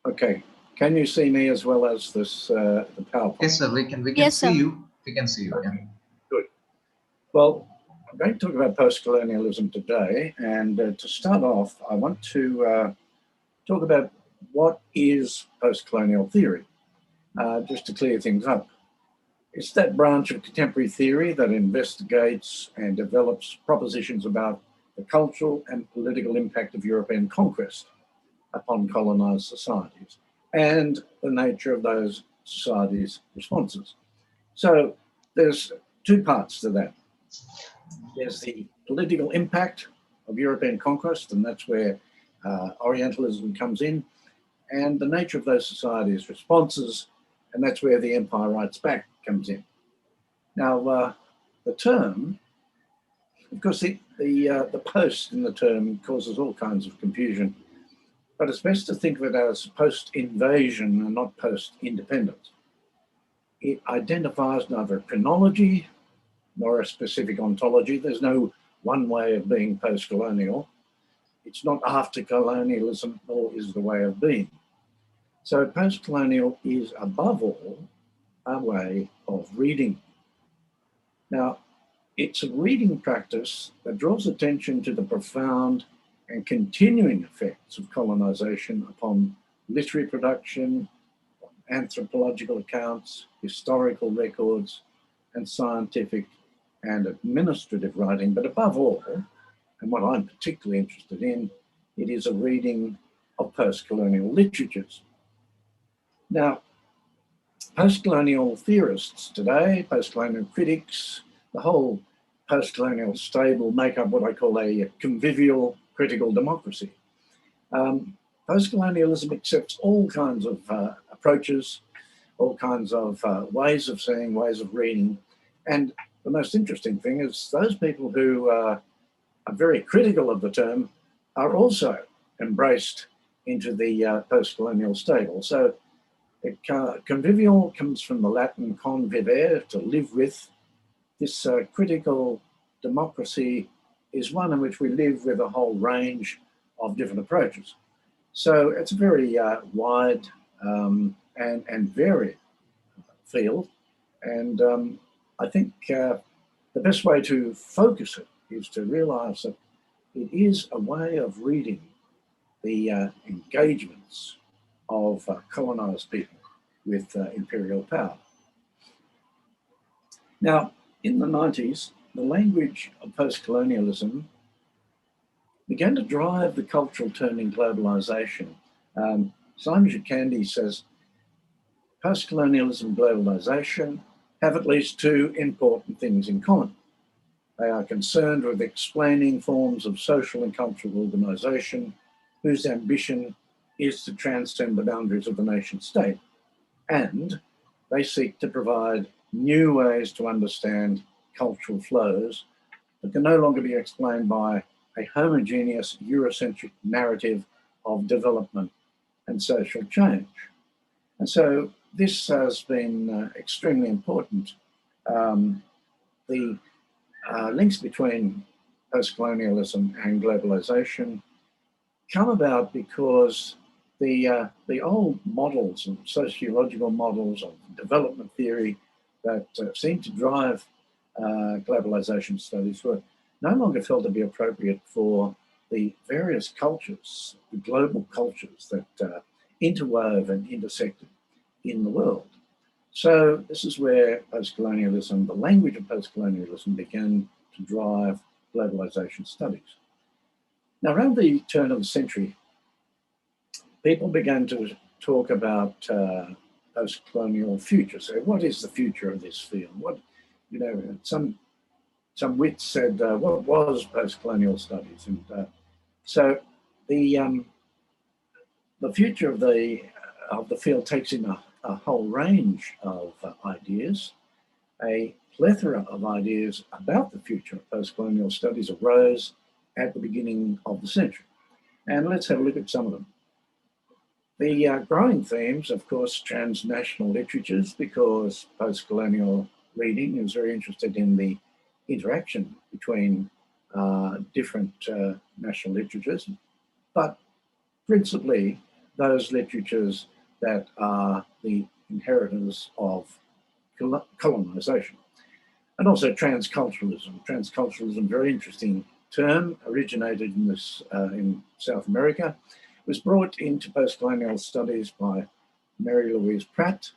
Okay. Can you see me as well as this the PowerPoint? Yes, sir. We can Yes, see sir. you. We can see you. Yeah. Good. Well, I'm going to talk about post-colonialism today, and to start off, I want to talk about what is post-colonial theory, just to clear things up. It's that branch of contemporary theory that investigates and develops propositions about the cultural and political impact of European conquest upon colonized societies and the nature of those societies' responses. So there's two parts to that. There's the political impact of European conquest, and that's where Orientalism comes in, and the nature of those societies' responses, and that's where the empire writes back comes in. Now, the term, of course, the post in the term causes all kinds of confusion, but it's best to think of it as post-invasion and not post-independence. It identifies neither a chronology nor a specific ontology. There's no one way of being post-colonial. It's not after colonialism, nor is the way of being. So post-colonial is, above all, a way of reading. Now, it's a reading practice that draws attention to the profound and continuing effects of colonization upon literary production, anthropological accounts, historical records, and scientific and administrative writing. But above all, and what I'm particularly interested in, it is a reading of post-colonial literatures. Now, post-colonial theorists today, post-colonial critics, the whole post-colonial stable make up what I call a convivial critical democracy. Post-colonialism accepts all kinds of approaches, all kinds of ways of seeing, ways of reading. And the most interesting thing is those people who are very critical of the term are also embraced into the post-colonial stable. So convivial comes from the Latin convivere, to live with. This critical democracy is one in which we live with a whole range of different approaches. So it's a very wide and varied field. And I think the best way to focus it is to realize that it is a way of reading the engagements of colonized people with imperial power. Now, in the 90s, the language of post-colonialism began to drive the cultural turn in globalization. Simon Jacandi says, post-colonialism and globalization have at least two important things in common. They are concerned with explaining forms of social and cultural organization whose ambition is to transcend the boundaries of the nation state. And they seek to provide new ways to understand cultural flows that can no longer be explained by a homogeneous Eurocentric narrative of development and social change. And so this has been extremely important. The links between post-colonialism and globalization come about because the old models and sociological models of development theory that seemed to drive globalization studies were no longer felt to be appropriate for the various cultures, the global cultures that interwove and intersected in the world. So this is where post-colonialism, the language of post-colonialism, began to drive globalization studies. Now, around the turn of the century, people began to talk about post-colonial future. So what is the future of this field? What, you know, some wits said, what was post-colonial studies? And so the future of the field takes in a whole range of ideas. A plethora of ideas about the future of post-colonial studies arose at the beginning of the century. And let's have a look at some of them. The growing themes, of course, transnational literatures, because post-colonial reading is very interested in the interaction between different national literatures, but principally those literatures that are the inheritors of colonization. And also transculturalism. Transculturalism, very interesting term, originated in in South America, was brought into postcolonial studies by Mary Louise Pratt,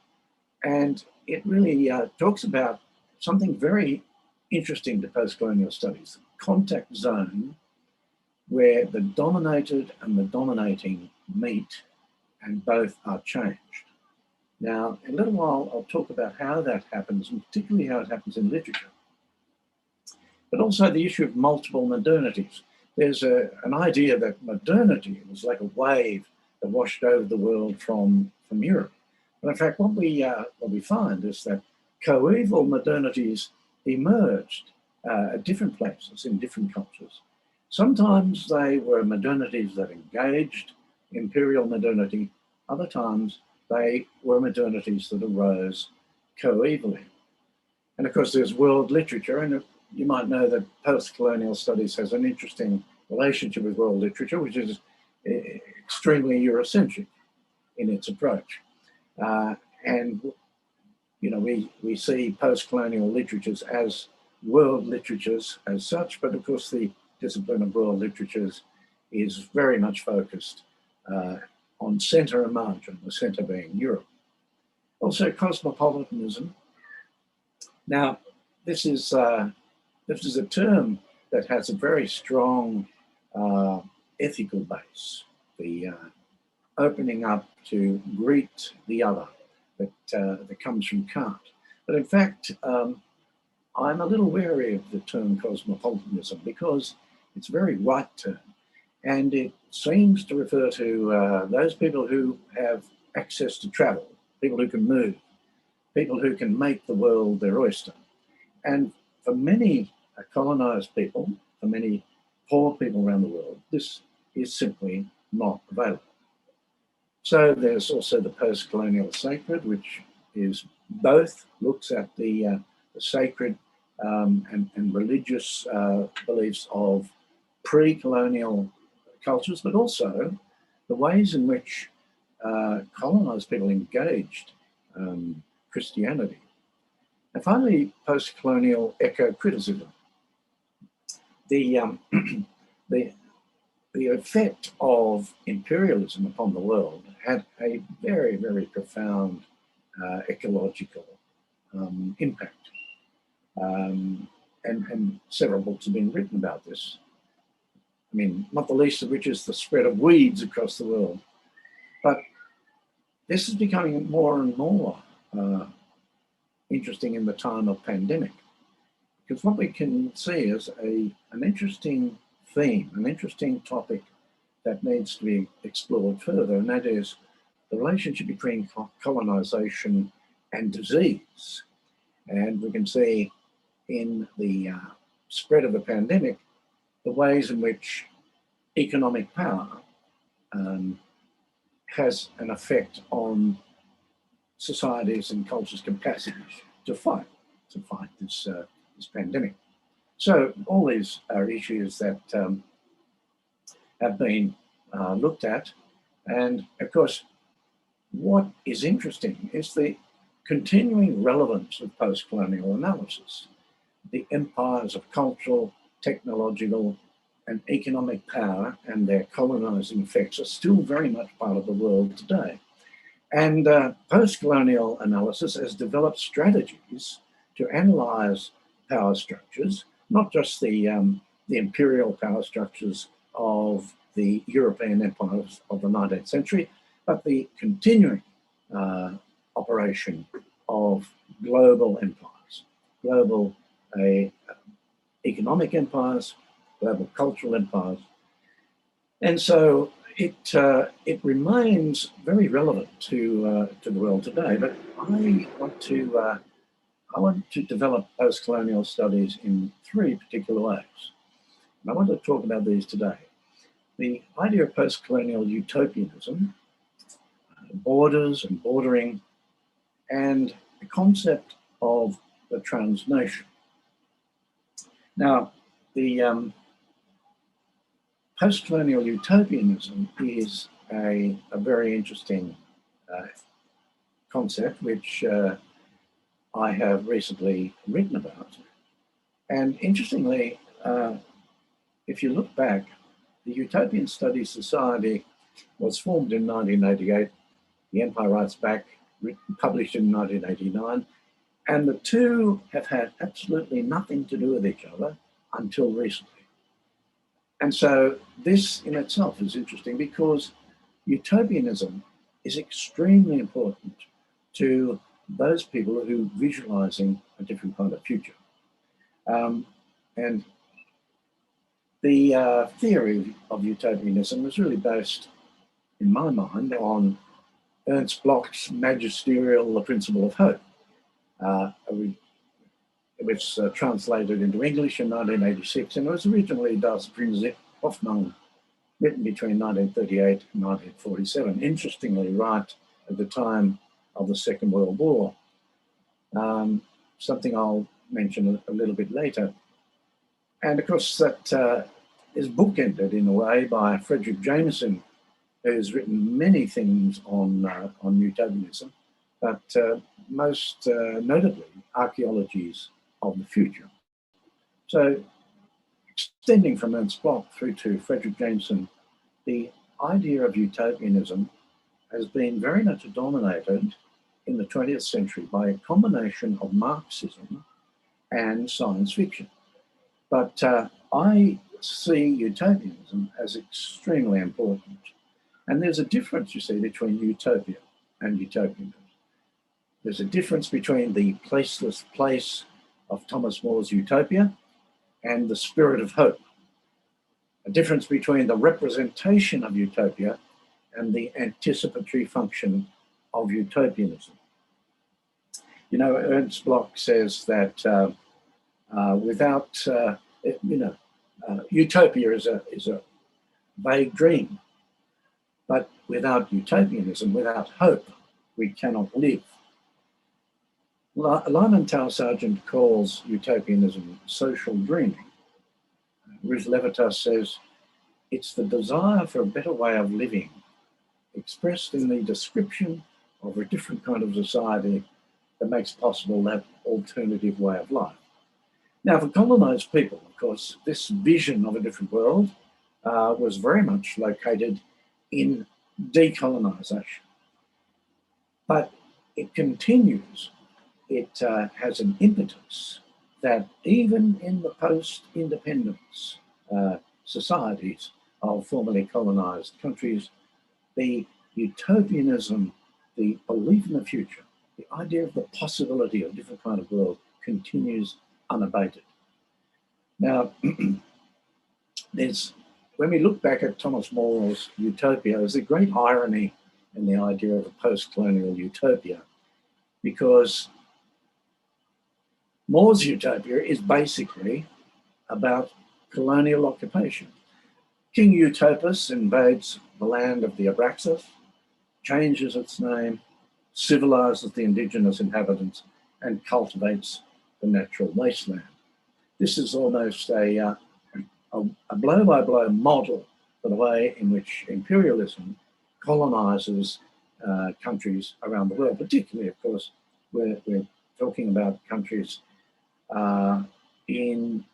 and it really talks about something very interesting to postcolonial studies, the contact zone where the dominated and the dominating meet and both are changed. Now, in a little while, I'll talk about how that happens, and particularly how it happens in literature. But also the issue of multiple modernities. There's an idea that modernity was like a wave that washed over the world from Europe. But in fact, what we find is that coeval modernities emerged at different places in different cultures. Sometimes they were modernities that engaged imperial modernity. Other times they were modernities that arose coevally. And of course, there's world literature, and you might know that post-colonial studies has an interesting relationship with world literature, which is extremely Eurocentric in its approach. And you know, we see post-colonial literatures as world literatures as such, but of course the discipline of world literatures is very much focused on centre and margin, the centre being Europe. Also cosmopolitanism. Now, this is a term that has a very strong ethical base, the opening up to greet the other that comes from Kant. But in fact, I'm a little wary of the term cosmopolitanism because it's a very right term, and it seems to refer to those people who have access to travel, people who can move, people who can make the world their oyster. And for many colonized people, for many poor people around the world, this is simply not available. So there's also the post-colonial sacred, which is both looks at the sacred and religious beliefs of pre-colonial cultures, but also the ways in which colonized people engaged Christianity. And finally, post-colonial eco-criticism. The effect of imperialism upon the world had a very, very profound ecological impact. And several books have been written about this. I mean, not the least of which is the spread of weeds across the world. But this is becoming more and more interesting in the time of pandemic, because what we can see is an interesting theme, an interesting topic that needs to be explored further, and that is the relationship between colonization and disease. And we can see in the spread of the pandemic the ways in which economic power has an effect on societies and cultures' capacities to fight this pandemic. So all these are issues that have been looked at, and of course, what is interesting is the continuing relevance of post-colonial analysis. The empires of cultural, technological, and economic power and their colonizing effects are still very much part of the world today. And post-colonial analysis has developed strategies to analyze power structures, not just the imperial power structures of the European empires of the 19th century, but the continuing operation of global empires, global economic empires, global cultural empires. And so it remains very relevant to the world today. But I want to develop post-colonial studies in three particular ways. And I want to talk about these today. The idea of post-colonial utopianism, borders and bordering, and the concept of the transnation. Now, the post-colonial utopianism is a very interesting concept, which I have recently written about. And interestingly, if you look back, the Utopian Studies Society was formed in 1988. The Empire Writes Back, published in 1989. And the two have had absolutely nothing to do with each other until recently. And so this in itself is interesting because utopianism is extremely important to those people who are visualizing a different kind of future. And the theory of utopianism was really based, in my mind, on Ernst Bloch's magisterial The Principle of Hope. It was translated into English in 1986, and it was originally Das Prinzip Hoffnung, written between 1938 and 1947, interestingly, right at the time of the Second World War. Something I'll mention a little bit later. And of course, that is bookended in a way by Frederick Jameson, who's written many things on utopianism, but most notably, Archaeologies of the Future. So, extending from Ernst Bloch through to Frederick Jameson, the idea of utopianism has been very much dominated in the 20th century by a combination of Marxism and science fiction. But I see utopianism as extremely important. And there's a difference, you see, between utopia and utopianism. There's a difference between the placeless place of Thomas More's Utopia and the spirit of hope. A difference between the representation of utopia and the anticipatory function of utopianism. You know, Ernst Bloch says that without, utopia is a vague dream, but without utopianism, without hope, we cannot live. Lyman Tower Sargent calls utopianism social dreaming. Ruth Levitas says, it's the desire for a better way of living, expressed in the description of a different kind of society that makes possible that alternative way of life. Now, for colonized people, of course, this vision of a different world was very much located in decolonization. But it continues. It has an impetus that even in the post-independence societies of formerly colonized countries, the utopianism, the belief in the future, the idea of the possibility of a different kind of world continues unabated. Now, when we look back at Thomas More's Utopia, there's a great irony in the idea of a post-colonial utopia, because More's Utopia is basically about colonial occupation. King Utopus invades the land of the Abraxas, changes its name, civilizes the indigenous inhabitants, and cultivates the natural wasteland. This is almost a blow-by-blow model for the way in which imperialism colonizes countries around the world. Particularly, of course, we're talking about countries in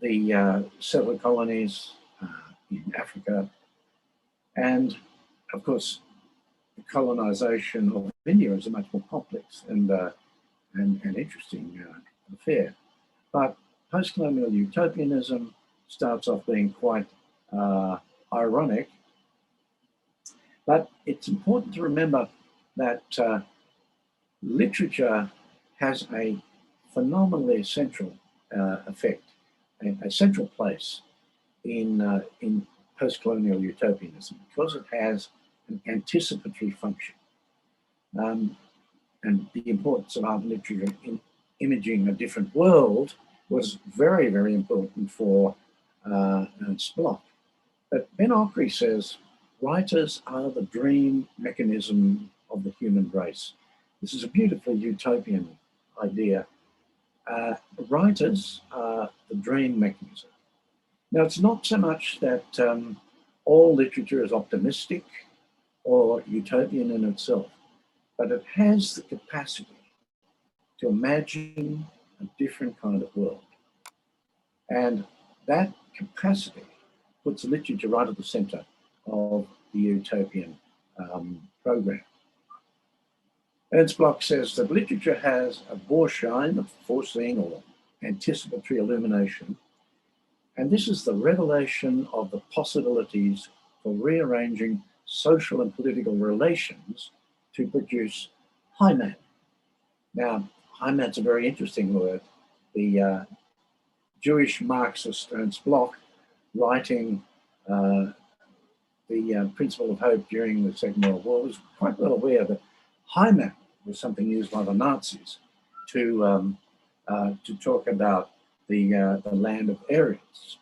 the settler colonies in Africa, and of course, the colonization of India is a much more complex and interesting affair. But post-colonial utopianism starts off being quite ironic, but it's important to remember that literature has a phenomenally central effect, a central place in post-colonial utopianism, because it has an anticipatory function. And the importance of art and literature in imaging a different world was very, very important for Ernst Bloch. But Ben Ockery says, writers are the dream mechanism of the human race. This is a beautifully utopian idea. Writers are the dream mechanism. Now, it's not so much that all literature is optimistic or utopian in itself, but it has the capacity to imagine a different kind of world. And that capacity puts literature right at the center of the utopian program. Ernst Bloch says that literature has a Vorschein of foreseeing or anticipatory illumination, and this is the revelation of the possibilities for rearranging social and political relations to produce Heimat. Now, Heimat's a very interesting word. The Jewish Marxist Ernst Bloch, writing the Principle of Hope during the Second World War, was quite well aware that Heimat was something used by the Nazis to talk about the land of Aryans.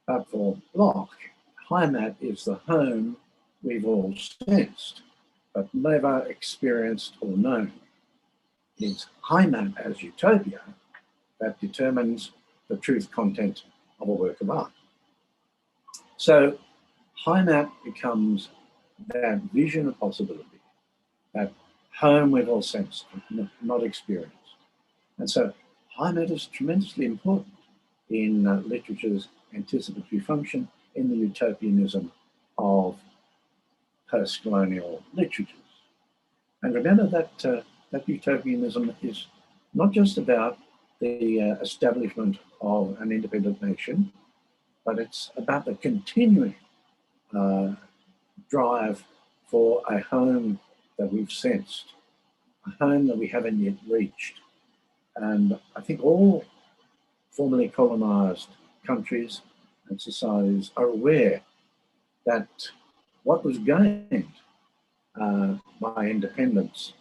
But for Bloch, Heimat is the home we've all sensed, but never experienced or known. It's Heimat as utopia that determines the truth content of a work of art. So Heimat becomes that vision of possibility, that home we've all sensed, not experienced. And so Heimat is tremendously important in literature's anticipatory function in the utopianism of post-colonial literatures. And remember that that utopianism is not just about the establishment of an independent nation, but it's about the continuing drive for a home that we've sensed, a home that we haven't yet reached. And I think all formerly colonized countries and societies are aware that what was gained by independence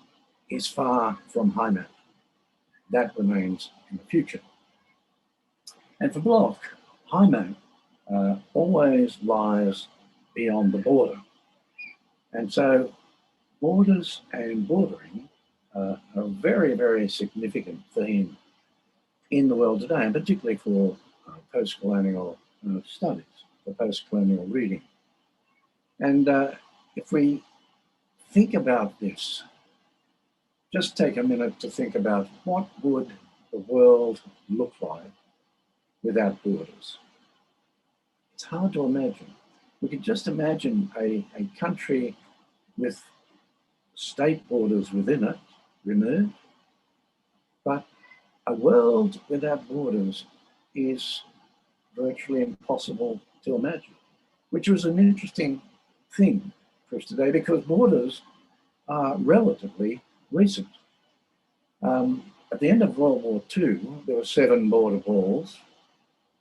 is far from Heimat. That remains in the future. And for Bloch, Heimat always lies beyond the border. And so borders and bordering are a very, very significant theme in the world today, and particularly for post-colonial studies, for post-colonial reading. And if we think about this, just take a minute to think about what would the world look like without borders. It's hard to imagine. We could just imagine a country with state borders within it, removed, but a world without borders is virtually impossible to imagine, which was an interesting thing for us today because borders are relatively recent. At the end of World War II, there were 7 border walls.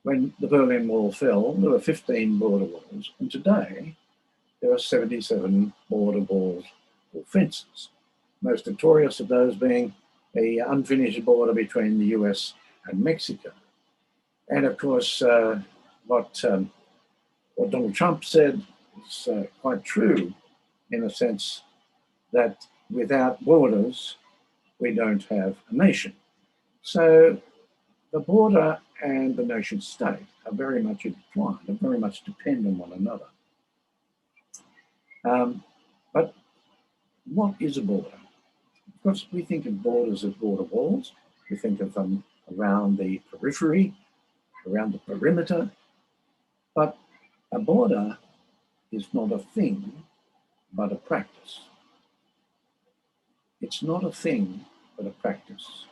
When the Berlin Wall fell, there were 15 border walls. And today, there are 77 border walls or fences. Most notorious of those being the unfinished border between the US and Mexico. And of course, what Donald Trump said is quite true in the sense that without borders, we don't have a nation. So the border and the nation state are very much intertwined and very much depend on one another. But what is a border? Of course, we think of borders as border walls. We think of them around the periphery, around the perimeter. But a border is not a thing, but a practice. It's not a thing, but a practice.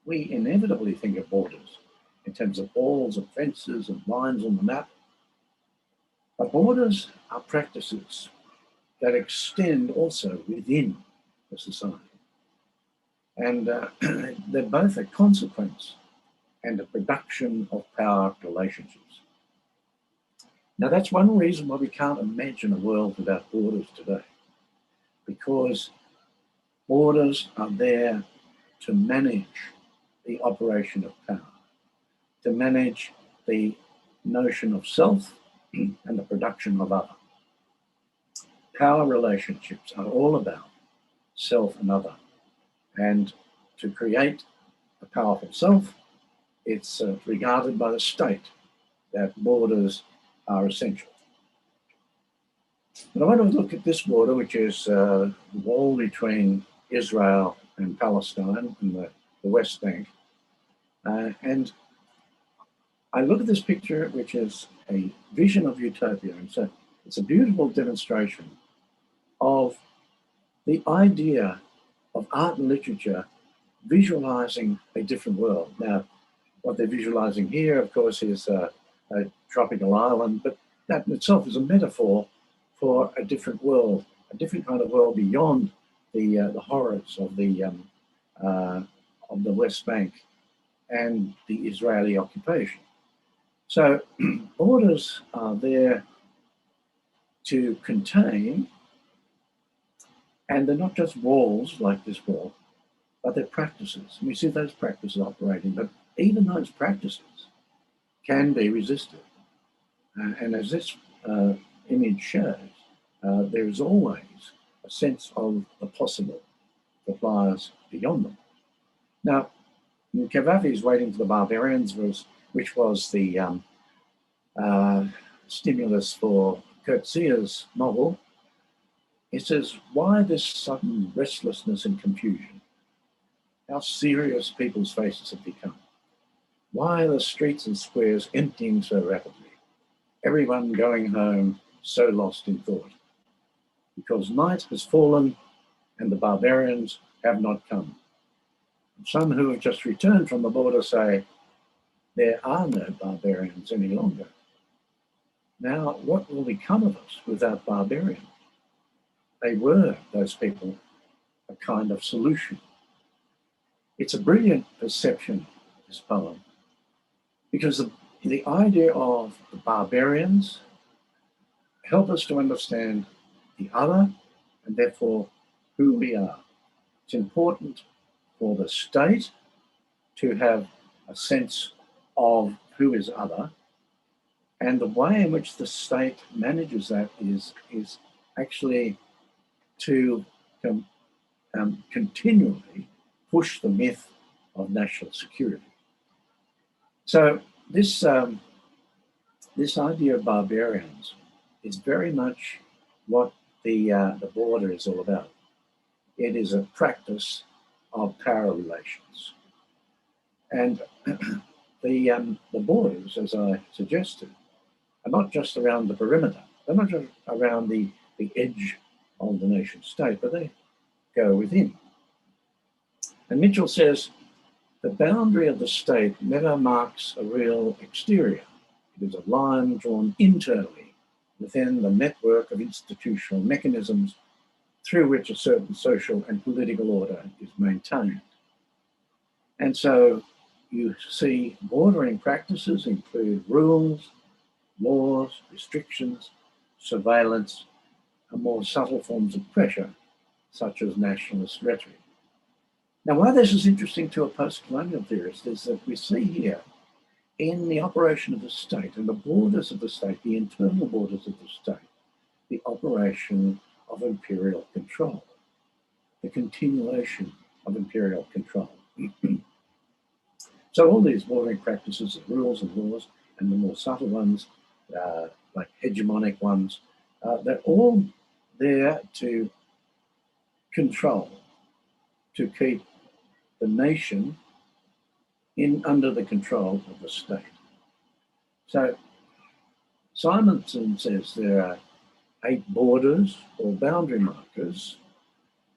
We inevitably think of borders in terms of walls and fences and lines on the map. But borders are practices that extend also within the society. And they're both a consequence and a production of power relationships. Now, that's one reason why we can't imagine a world without borders today, because borders are there to manage the operation of power, to manage the notion of self and the production of other. Power relationships are all about self and other. And to create a powerful self, it's regarded by the state that borders are essential. But I want to look at this border, which is the wall between Israel and Palestine in the West Bank. And I look at this picture, which is a vision of utopia. And so it's a beautiful demonstration of the idea of art and literature visualizing a different world. Now, what they're visualizing here, of course, is a tropical island, but that in itself is a metaphor for a different world, a different kind of world beyond the horrors of the West Bank and the Israeli occupation. So borders are there to contain, and they're not just walls like this wall, but they're practices. We see those practices operating, but even those practices can be resisted. And as this image shows, there is always a sense of the possible that lies beyond them. Now, Cavafy is waiting for the barbarians, which was the stimulus for Coetzee's novel. It says, why this sudden restlessness and confusion? How serious people's faces have become. Why are the streets and squares emptying so rapidly? Everyone going home so lost in thought. Because night has fallen and the barbarians have not come. Some who have just returned from the border say, there are no barbarians any longer. Now, what will become of us without barbarians? They were, those people, a kind of solution. It's a brilliant perception, this poem, because the idea of the barbarians help us to understand the other and therefore who we are. It's important for the state to have a sense of who is other, and the way in which the state manages that is actually to continually push the myth of national security. So this idea of barbarians is very much what the border is all about. It is a practice of power relations. And the borders, as I suggested, are not just around the perimeter. They're not just around the edge of the nation state, but they go within. And Mitchell says, the boundary of the state never marks a real exterior. It is a line drawn internally within the network of institutional mechanisms through which a certain social and political order is maintained. And so you see bordering practices include rules, laws, restrictions, surveillance, and more subtle forms of pressure, such as nationalist rhetoric. Now, why this is interesting to a post-colonial theorist is that we see here in the operation of the state and the borders of the state, the internal borders of the state, the operation of imperial control, the continuation of imperial control. So all these bordering practices, the rules and laws, and the more subtle ones, like hegemonic ones, they're all there to control, to keep the nation under the control of the state. So Simonson says there are 8 borders or boundary markers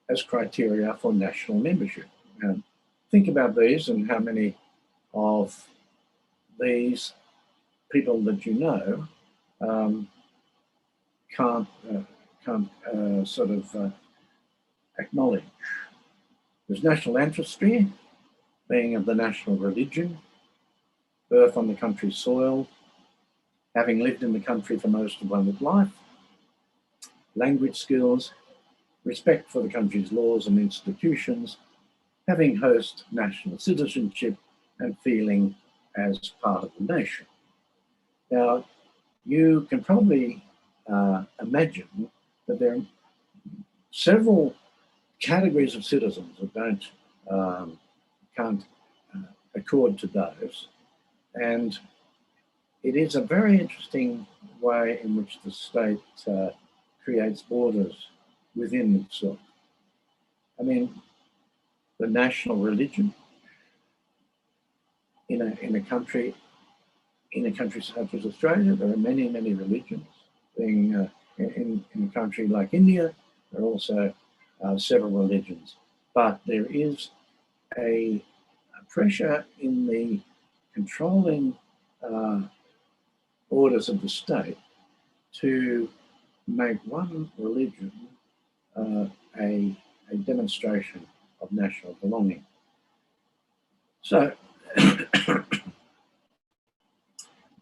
as criteria for national membership. And think about these and how many of these people that you know can't acknowledge. There's national ancestry, being of the national religion, birth on the country's soil, having lived in the country for most of one's life, language skills, respect for the country's laws and institutions, having host national citizenship, and feeling as part of the nation. Now, you can probably imagine that there are several categories of citizens that can't accord to those. And it is a very interesting way in which the state creates borders within itself. I mean, the national religion in a country such as Australia, there are many, many religions. In a country like India, there are also several religions. But there is a pressure in the controlling orders of the state to make one religion a demonstration of national belonging. So,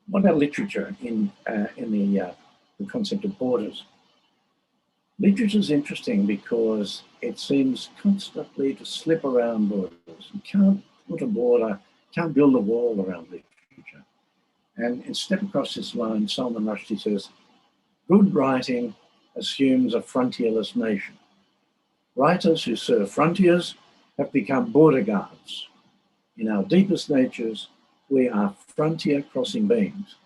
what about literature in the concept of borders? Literature is interesting because it seems constantly to slip around borders. You can't put a border, can't build a wall around literature. And in Step Across This Line, Salman Rushdie says, good writing assumes a frontierless nation. Writers who serve frontiers have become border guards. In our deepest natures, we are frontier-crossing beings.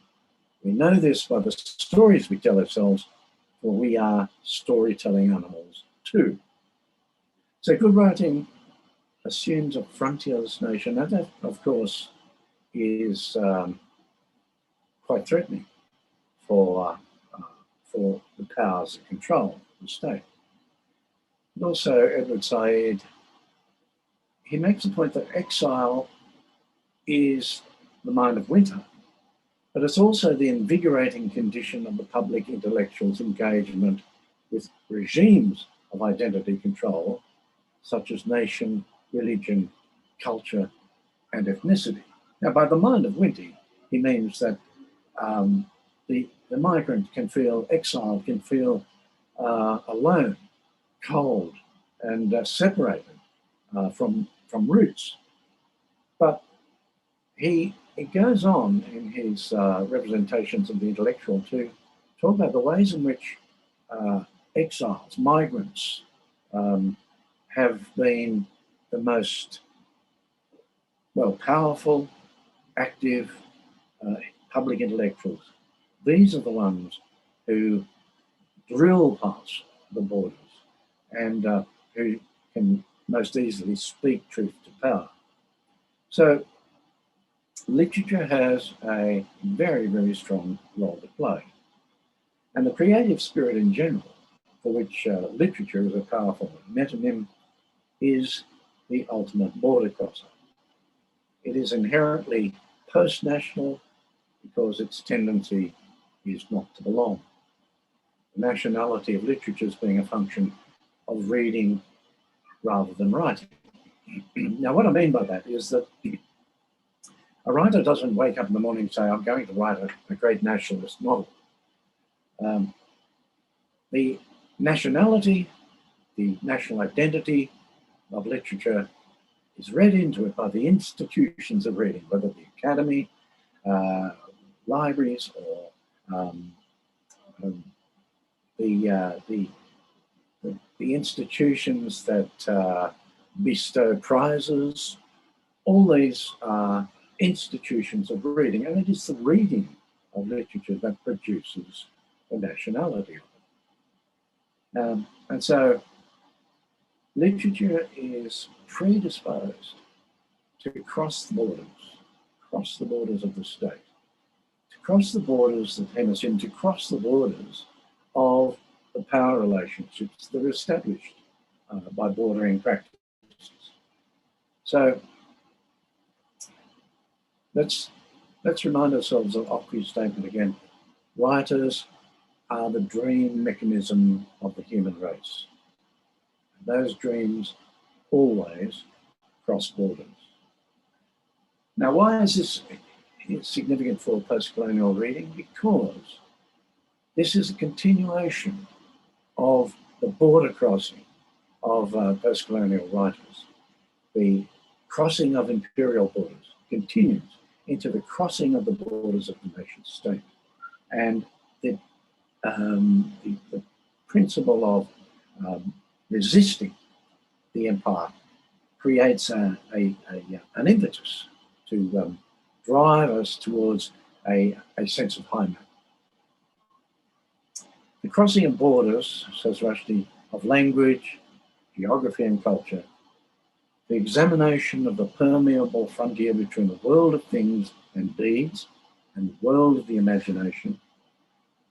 We know this by the stories we tell ourselves, for we are storytelling animals too. So good writing assumes a frontierless nation, and that, of course, is quite threatening for the powers that control the state. And also, Edward Said, he makes the point that exile is the mind of winter, but it's also the invigorating condition of the public intellectual's engagement with regimes of identity control, such as nation, religion, culture, and ethnicity. Now, by the mind of winter, he means that the migrant can feel exiled, can feel alone, cold, and separated from roots. But it goes on in his representations of the intellectual to talk about the ways in which exiles, migrants, have been the most, powerful, active public intellectuals. These are the ones who drill past the borders and who can most easily speak truth to power. So literature has a very, very strong role to play. And the creative spirit in general, for which literature is a powerful metonym, is the ultimate border crosser. It is inherently post-national because its tendency is not to belong. The nationality of literature is being a function of reading rather than writing. Now, what I mean by that is that a writer doesn't wake up in the morning and say, I'm going to write a great nationalist novel. The nationality, the national identity of literature is read into it by the institutions of reading, whether the academy, libraries, or the institutions that bestow prizes. All these are institutions of reading, and it is the reading of literature that produces the nationality of it. And so literature is predisposed to cross the borders of the state, to cross the borders of Hemisphere, to cross the borders of the power relationships that are established by bordering practices. So let's remind ourselves of Ockley's statement again. Writers are the dream mechanism of the human race. Those dreams always cross borders. Now, why is this significant for post-colonial reading? Because this is a continuation of the border crossing of post-colonial writers. The crossing of imperial borders continues into the crossing of the borders of the nation state. And the principle of resisting the empire creates an impetus to drive us towards a sense of home. The crossing of borders, says Rushdie, of language, geography and culture, the examination of the permeable frontier between the world of things and deeds and the world of the imagination,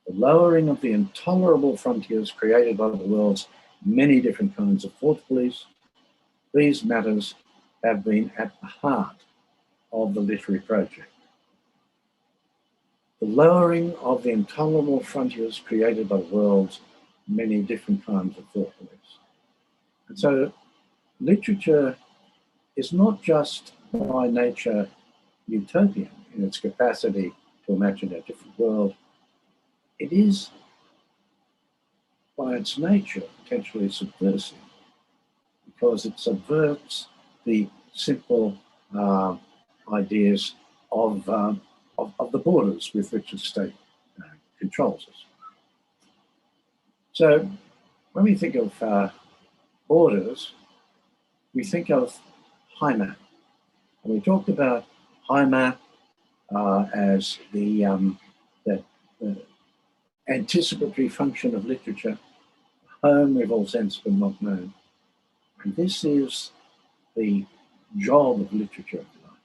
the lowering of the intolerable frontiers created by the world's many different kinds of thought police, these matters have been at the heart of the literary project. The lowering of the intolerable frontiers created by the world's many different kinds of thought police. And so literature is not just by nature utopian in its capacity to imagine a different world. It is, by its nature, potentially subversive, because it subverts the simple ideas of the borders with which the state controls us. So when we think of borders, we think of Heimat. And we talked about Heimat as the anticipatory function of literature, home we've all sensed but not known. And this is the job of literature, if you like,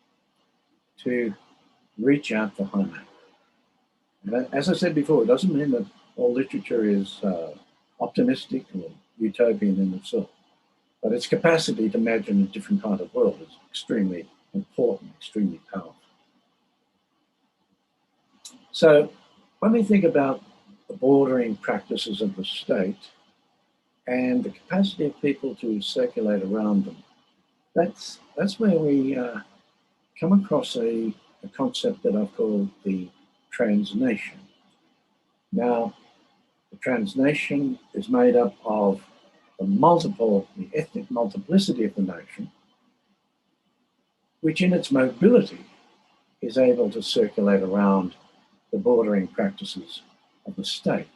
to reach out for Heimat. And as I said before, it doesn't mean that all literature is optimistic or utopian in itself, but its capacity to imagine a different kind of world is extremely important, extremely powerful. So when we think about the bordering practices of the state and the capacity of people to circulate around them, that's where we come across a concept that I've called the transnation. Now, the transnation is made up of the ethnic multiplicity of the nation, which in its mobility is able to circulate around the bordering practices of the state.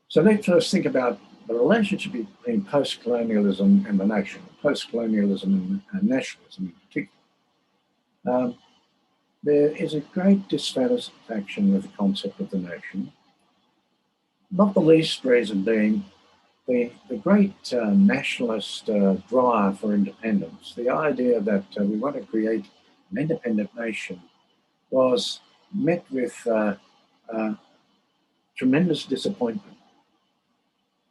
So let's first think about the relationship between post-colonialism and the nation, post-colonialism and nationalism in particular. There is a great dissatisfaction with the concept of the nation, not the least reason being the great nationalist drive for independence. The idea that we want to create an independent nation was met with tremendous disappointment.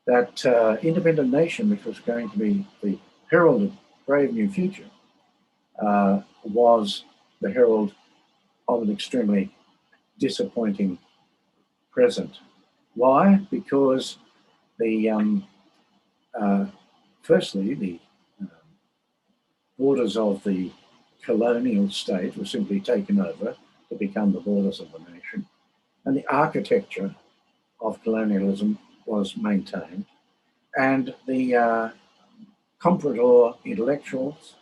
That independent nation, which was going to be the herald of a brave new future, was the herald of an extremely disappointing present. Why? Because firstly, the borders of the colonial state were simply taken over to become the borders of the nation, and the architecture of colonialism was maintained, and the comprador intellectuals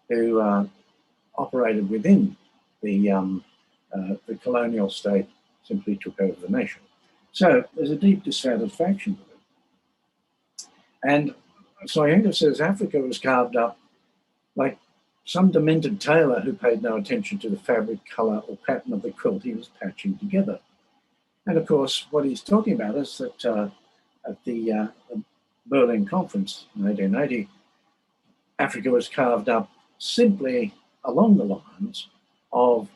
who operated within the colonial state simply took over the nation. So there's a deep dissatisfaction with it. And Soyinka says Africa was carved up like some demented tailor who paid no attention to the fabric, colour or pattern of the quilt he was patching together. And of course, what he's talking about is that at the Berlin Conference in 1880, Africa was carved up simply along the lines of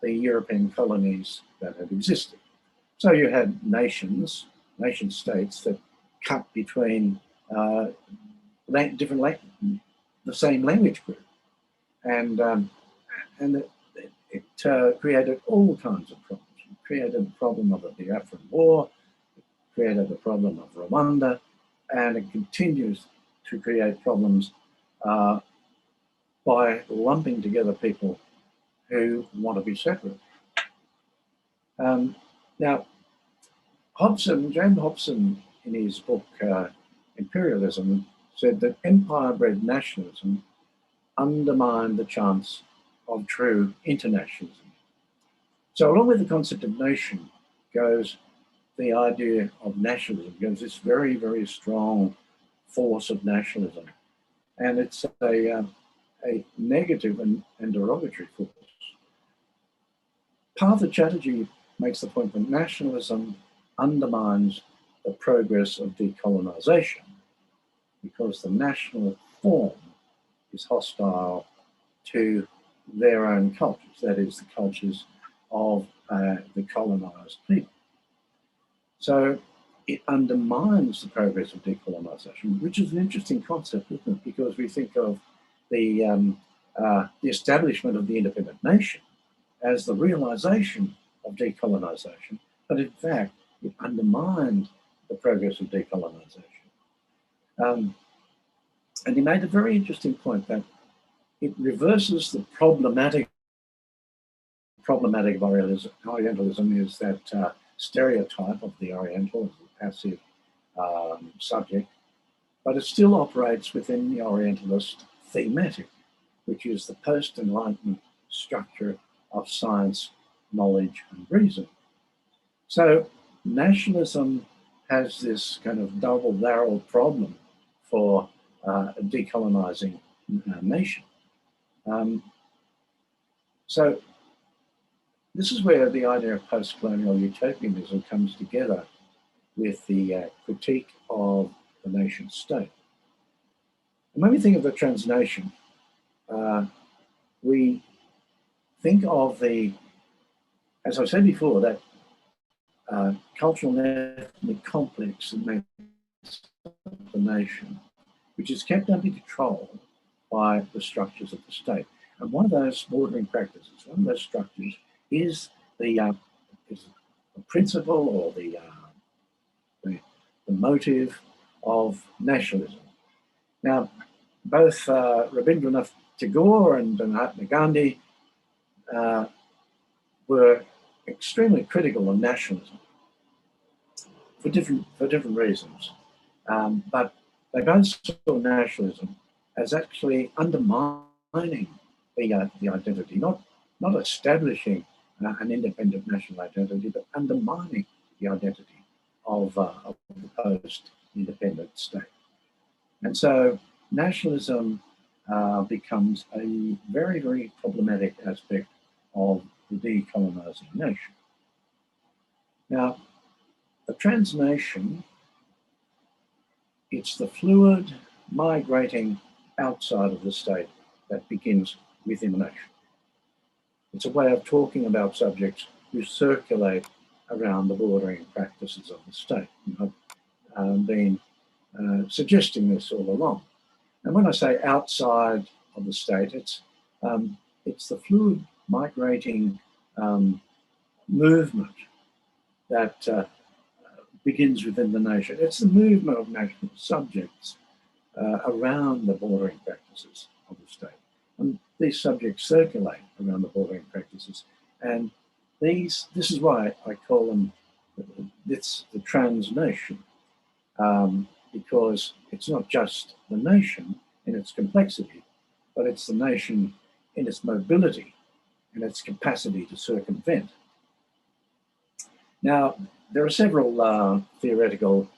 the European colonies that had existed. So you had nation states that cut between the same language group, and it created all kinds of problems. It created the problem of the Biafran War, it created the problem of Rwanda, and it continues to create problems by lumping together people who want to be separate. Now, James Hobson, in his book Imperialism, said that empire-bred nationalism undermined the chance of true internationalism. So along with the concept of nation goes the idea of nationalism, goes this very, very strong force of nationalism. And it's a negative and derogatory force. Partha Chatterjee makes the point that nationalism undermines the progress of decolonisation, because the national form is hostile to their own cultures, that is, the cultures of the colonised people. So it undermines the progress of decolonisation, which is an interesting concept, isn't it? Because we think of the establishment of the independent nation as the realisation of decolonisation, but in fact, it undermined the progress of decolonisation. And he made a very interesting point that it reverses the problematic of Orientalism is that stereotype of the Oriental as a passive subject, but it still operates within the Orientalist thematic, which is the post-Enlightenment structure of science, knowledge, and reason. So nationalism has this kind of double-barreled problem for a decolonising nation. So this is where the idea of post-colonial utopianism comes together with the critique of the nation state. And when we think of the transnation, we think of the, as I said before, that cultural and ethnic complex that makes the nation, which is kept under control by the structures of the state. And one of those bordering practices, one of those structures is the principle or the motive of nationalism. Now, both Rabindranath Tagore and Mahatma Gandhi were extremely critical of nationalism for different reasons, but they both saw nationalism as actually undermining the identity, not establishing an independent national identity, but undermining the identity of the post-independent state. And so nationalism becomes a very, very problematic aspect of the decolonising nation. Now, the transnation, it's the fluid migrating outside of the state that begins within the nation. It's a way of talking about subjects who circulate around the bordering practices of the state. I've been suggesting this all along. And when I say outside of the state, it's the fluid migrating movement that begins within the nation. It's the movement of national subjects around the bordering practices of the state. And these subjects circulate around the bordering practices. And this is why I call them the transnation, because it's not just the nation in its complexity, but it's the nation in its mobility and its capacity to circumvent. Now, there are several theoretical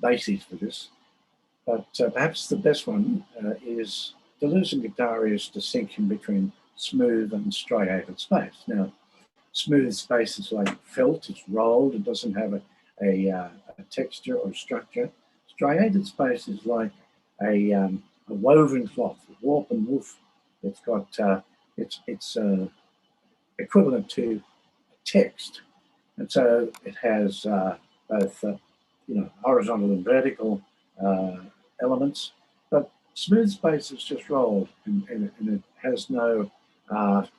bases for this, but perhaps the best one is Deleuze and Guattari's distinction between smooth and striated space. Now, smooth space is like felt, it's rolled, it doesn't have a texture or structure. Striated space is like a woven cloth, warp and woof. It's got it's equivalent to text, and so it has both horizontal and vertical elements. But smooth space is just rolled, and it has no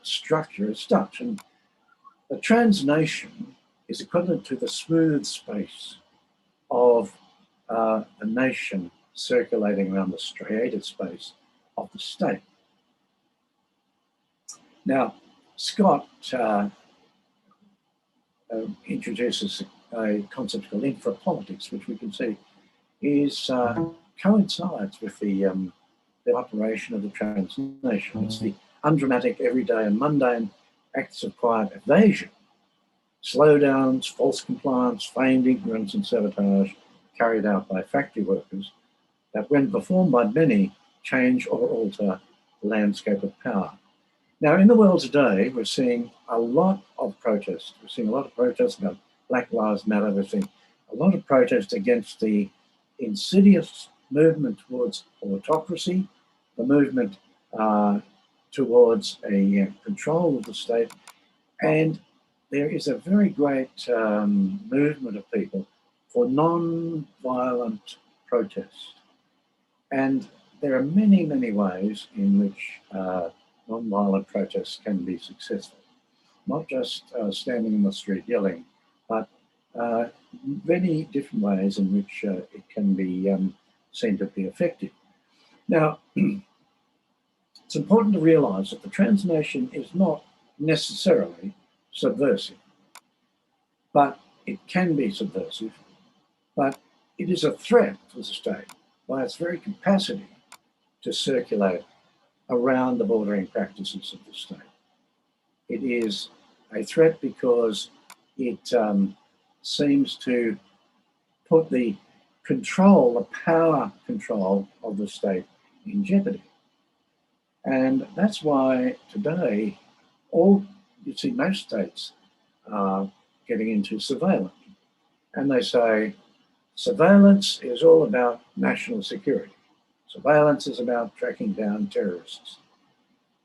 structure as such. And the transnation is equivalent to the smooth space of a nation circulating around the striated space of the state. Now, Scott introduces a concept called Infra Politics, which we can see is coincides with the operation of the transnation. It's the undramatic, everyday and mundane acts of quiet evasion, slowdowns, false compliance, feigned ignorance and sabotage carried out by factory workers that, when performed by many, change or alter the landscape of power. Now, in the world today, we're seeing a lot of protests. We're seeing a lot of protests about Black Lives Matter. We're seeing a lot of protest against the insidious movement towards autocracy, the movement towards a control of the state. And there is a very great movement of people for non-violent protest. And there are many, many ways in which non-violent protests can be successful. Not just standing in the street yelling, but many different ways in which it can be seen to be effective. Now, it's important to realize that the transnation is not necessarily subversive, but it can be subversive, but it is a threat to the state by its very capacity to circulate around the bordering practices of the state. It is a threat because it seems to put the control, the power control of the state in jeopardy. And that's why today, you see most states are getting into surveillance. And they say, surveillance is all about national security. Surveillance is about tracking down terrorists.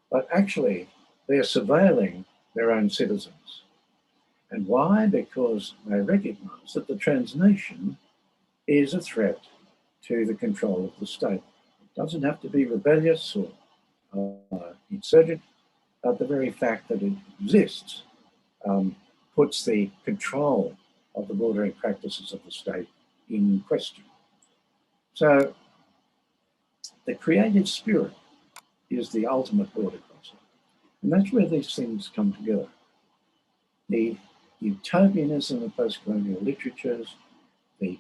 But actually, they're surveilling their own citizens. And why? Because they recognize that the transnation is a threat to the control of the state. It doesn't have to be rebellious or insurgent, but the very fact that it exists puts the control of the bordering practices of the state in question. So the creative spirit is the ultimate border crosser. And that's where these things come together. The utopianism of post-colonial literatures, the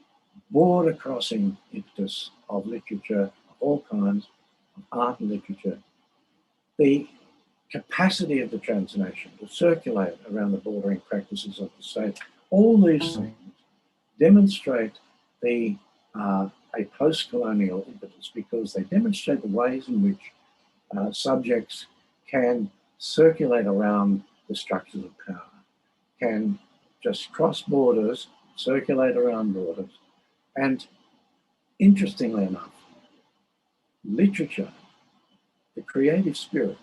border crossing impetus of literature of all kinds, of art and literature, the capacity of the transnation to circulate around the bordering practices of the state, all these things demonstrate a post-colonial impetus because they demonstrate the ways in which subjects can circulate around the structures of power, can just cross borders, circulate around borders. And interestingly enough, literature, the creative spirit,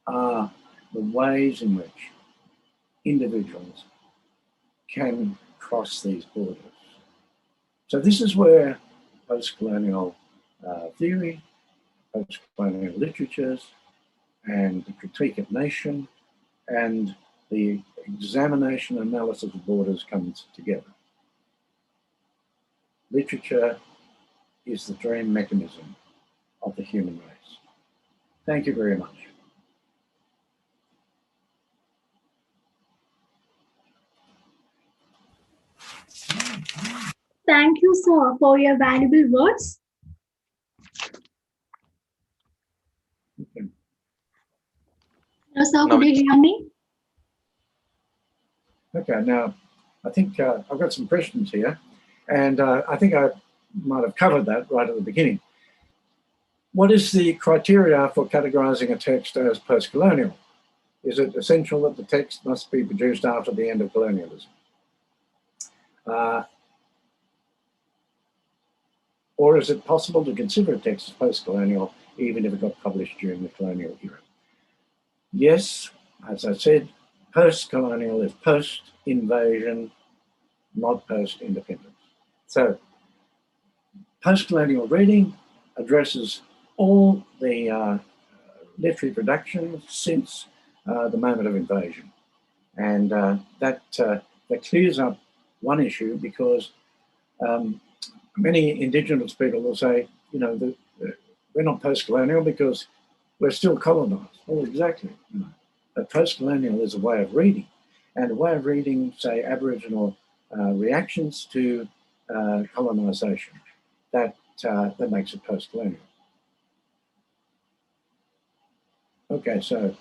are the ways in which individuals can cross these borders. So this is where post-colonial theory, post-colonial literatures, and the critique of nation, and the examination and analysis of borders comes together. Literature is the dream mechanism of the human race. Thank you very much. Thank you, sir, for your valuable words. Okay. Hello, sir, could you hear me? Okay, now I think I've got some questions here, and I think I might have covered that right at the beginning. What is the criteria for categorizing a text as post-colonial? Is it essential that the text must be produced after the end of colonialism? Or is it possible to consider a text as post-colonial even if it got published during the colonial era? Yes, as I said, post-colonial is post-invasion, not post-independence. So post-colonial reading addresses all the literary production since the moment of invasion. And that clears up one issue because many Indigenous people will say, you know, we're not post-colonial because we're still colonized. Well, exactly. You know. But post-colonial is a way of reading, and a way of reading, say, Aboriginal reactions to colonization. That makes it post-colonial. Okay, so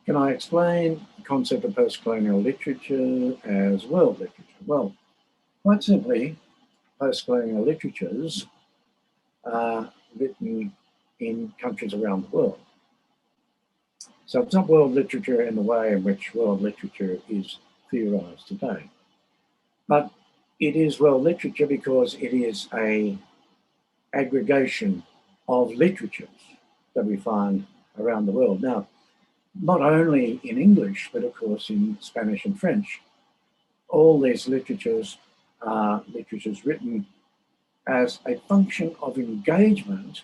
can I explain the concept of post-colonial literature as world literature? Well, quite simply, post-colonial literatures are written in countries around the world. So it's not world literature in the way in which world literature is theorized today. But it is world literature because it is a aggregation of literatures that we find around the world. Now, not only in English, but of course in Spanish and French, all these literatures are literatures written as a function of engagement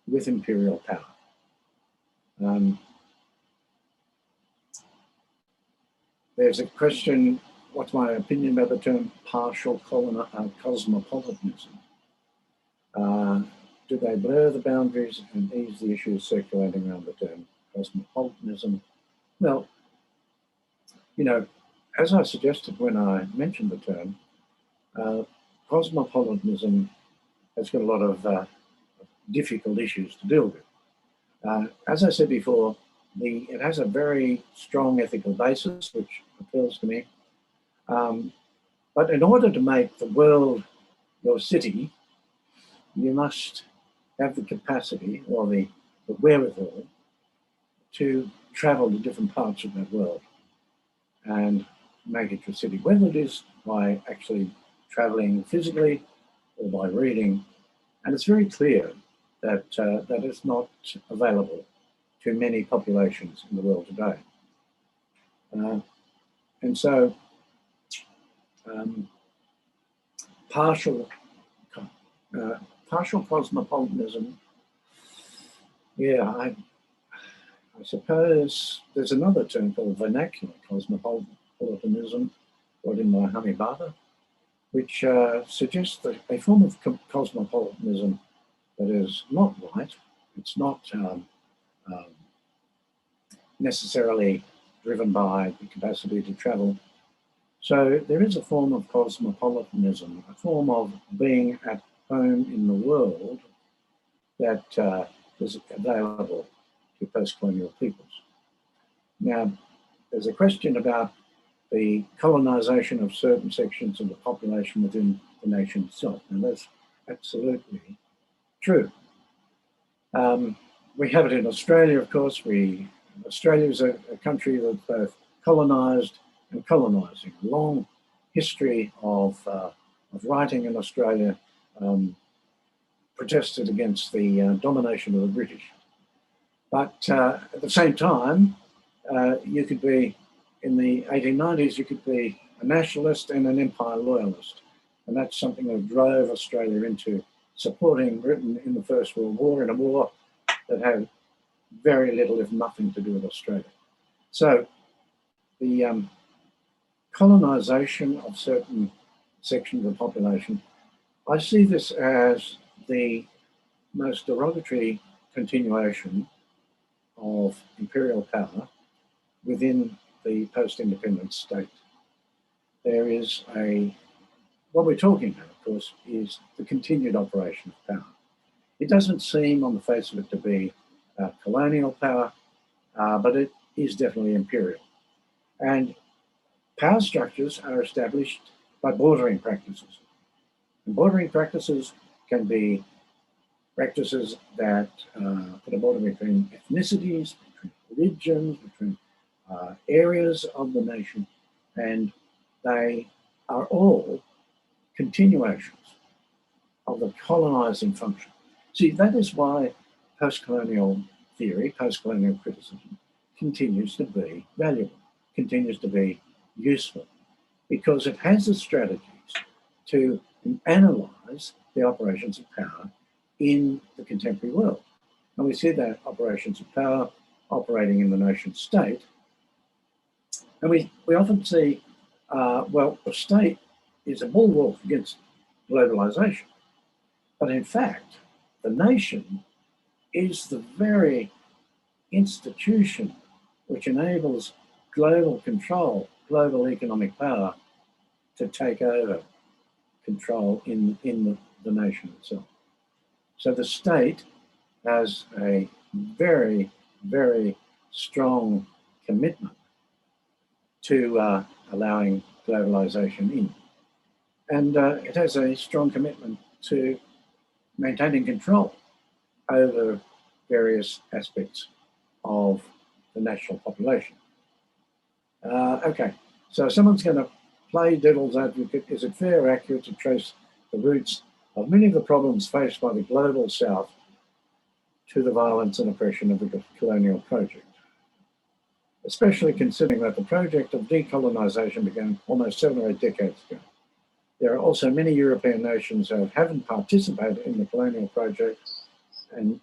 with imperial power. There's a question, what's my opinion about the term partial cosmopolitanism? Do they blur the boundaries and ease the issues circulating around the term cosmopolitanism? Well, you know, as I suggested when I mentioned the term, cosmopolitanism has got a lot of difficult issues to deal with. As I said before, it has a very strong ethical basis, which appeals to me. But in order to make the world your city, you must have the capacity or the wherewithal to travel to different parts of that world and make it your city, whether it is by actually traveling physically or by reading. And it's very clear that that is not available to many populations in the world today. And so partial cosmopolitanism, yeah, I suppose there's another term called Vernacular Cosmopolitanism, brought in by Hamibata, which suggests that a form of cosmopolitanism that is not white, it's not necessarily driven by the capacity to travel. So there is a form of cosmopolitanism, a form of being at home in the world that is available to post-colonial peoples. Now, there's a question about the colonization of certain sections of the population within the nation itself, and that's absolutely true. We have it in Australia, of course. Australia is a country that's both colonized and colonizing. A long history of writing in Australia protested against the domination of the British. But at the same time, you could be, in the 1890s, you could be a nationalist and an empire loyalist. And that's something that drove Australia into supporting Britain in the First World War, in a war that had very little, if nothing, to do with Australia. So the colonization of certain sections of the population, I see this as the most derogatory continuation of imperial power within the post-independence state. There is what we're talking about, of course, is the continued operation of power. It doesn't seem on the face of it to be colonial power, but it is definitely imperial. And power structures are established by bordering practices. And bordering practices can be practices that put a border between ethnicities, between religions, between areas of the nation, and they are all continuations of the colonizing function. See, that is why post-colonial theory, post-colonial criticism continues to be valuable, continues to be useful, because it has the strategies to analyze the operations of power in the contemporary world. And we see that operations of power operating in the nation state. And we often see, well, the state is a bulwark against globalization. But in fact, the nation is the very institution which enables global control, global economic power to take over control in the nation itself. So the state has a very, very strong commitment to allowing globalization in. And it has a strong commitment to maintaining control over various aspects of the national population. Okay, so someone's going to play devil's advocate, is it fair or accurate to trace the roots of many of the problems faced by the global South to the violence and oppression of the colonial project? Especially considering that the project of decolonisation began almost 7 or 8 decades ago. There are also many European nations who haven't participated in the colonial project, and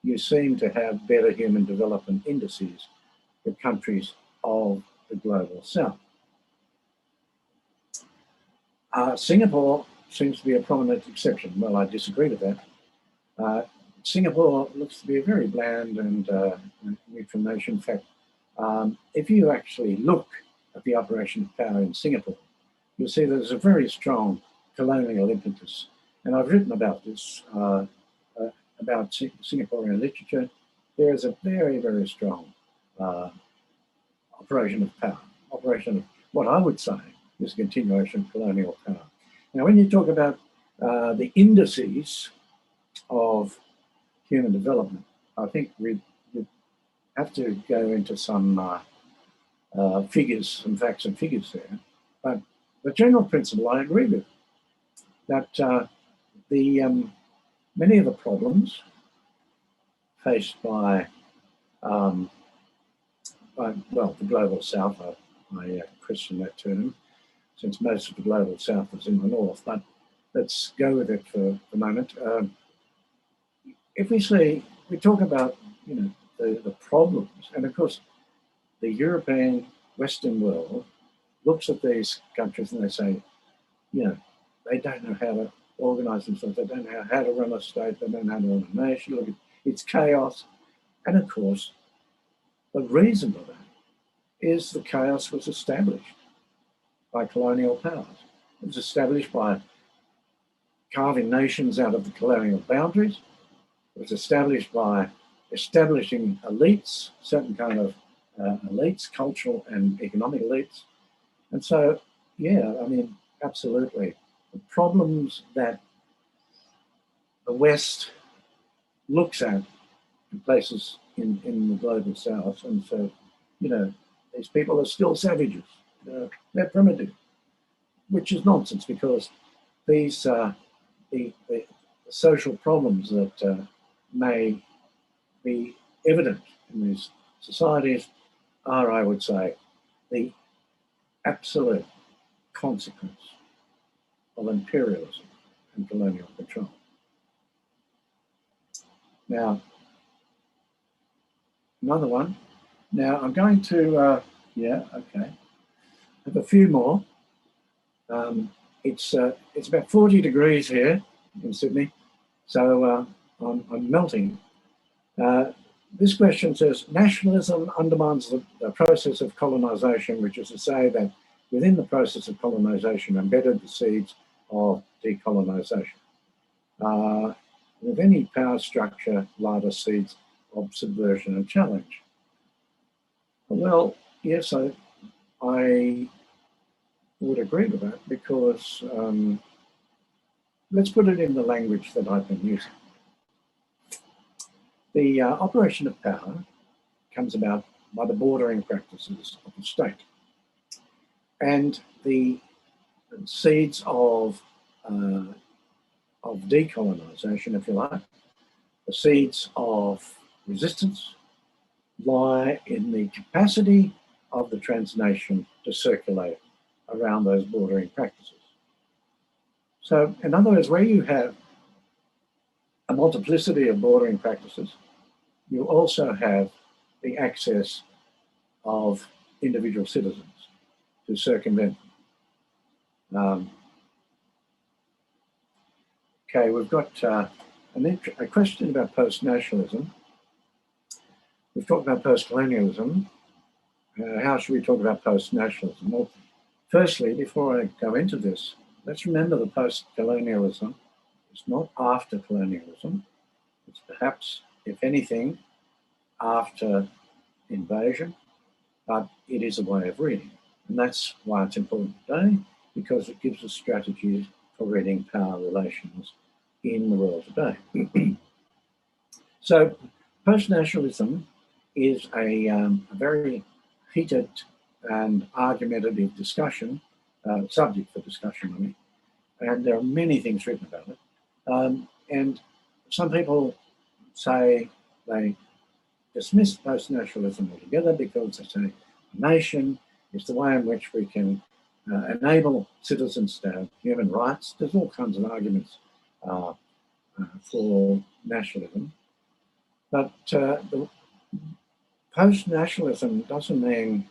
you seem to have better human development indices than countries of the global South. Singapore seems to be a prominent exception. Well, I disagree with that. Singapore looks to be a very bland and neutral nation. In fact, if you actually look at the operation of power in Singapore, you'll see there's a very strong colonial impetus. And I've written about this, about Singaporean literature. There is a very, very strong operation of power, operation of what I would say is a continuation of colonial power. Now, when you talk about the indices of human development, I think we have to go into some figures, some facts and figures there. But the general principle I agree with, that many of the problems faced by well, the global South, I question that term, since most of the global South is in the North, but let's go with it for the moment. If we talk about, you know, the problems, and of course, the European Western world looks at these countries and they say, you know, they don't know how to organise themselves, they don't know how to run a state, they don't know how to run a nation, look, it's chaos. And of course, the reason for that is the chaos was established by colonial powers. It was established by carving nations out of the colonial boundaries. It was established by establishing elites, certain kind of elites, cultural and economic elites. And so, yeah, I mean, absolutely. The problems that the West looks at in places in the global South, and so, you know, these people are still savages. They're primitive, which is nonsense, because these the social problems that may be evident in these societies are, I would say, the absolute consequence of imperialism and colonial control. Now, another one. Now, I'm going to, have a few more. It's about 40 degrees here in Sydney, so I'm melting. This question says, nationalism undermines the process of colonisation, which is to say that within the process of colonisation embedded the seeds of decolonisation. With any power structure lie the seeds of subversion and challenge. Well, yes, I would agree with that, because let's put it in the language that I've been using. The operation of power comes about by the bordering practices of the state, and the seeds of decolonisation, if you like, the seeds of resistance lie in the capacity of the transnation to circulate around those bordering practices. So, in other words, where you have a multiplicity of bordering practices, you also have the access of individual citizens to circumvent them. Okay, we've got a question about post-nationalism. We've talked about post-colonialism. How should we talk about post-nationalism? Well, firstly, before I go into this, let's remember that post-colonialism is not after colonialism. It's perhaps, if anything, after invasion, but it is a way of reading. And that's why it's important today, because it gives us strategies for reading power relations in the world today. So post-nationalism is a very heated and argumentative discussion subject for discussion, I mean, and there are many things written about it. And some people say they dismiss post-nationalism altogether because they say nation is the way in which we can enable citizens to have human rights. There's all kinds of arguments for nationalism. But the post-nationalism doesn't mean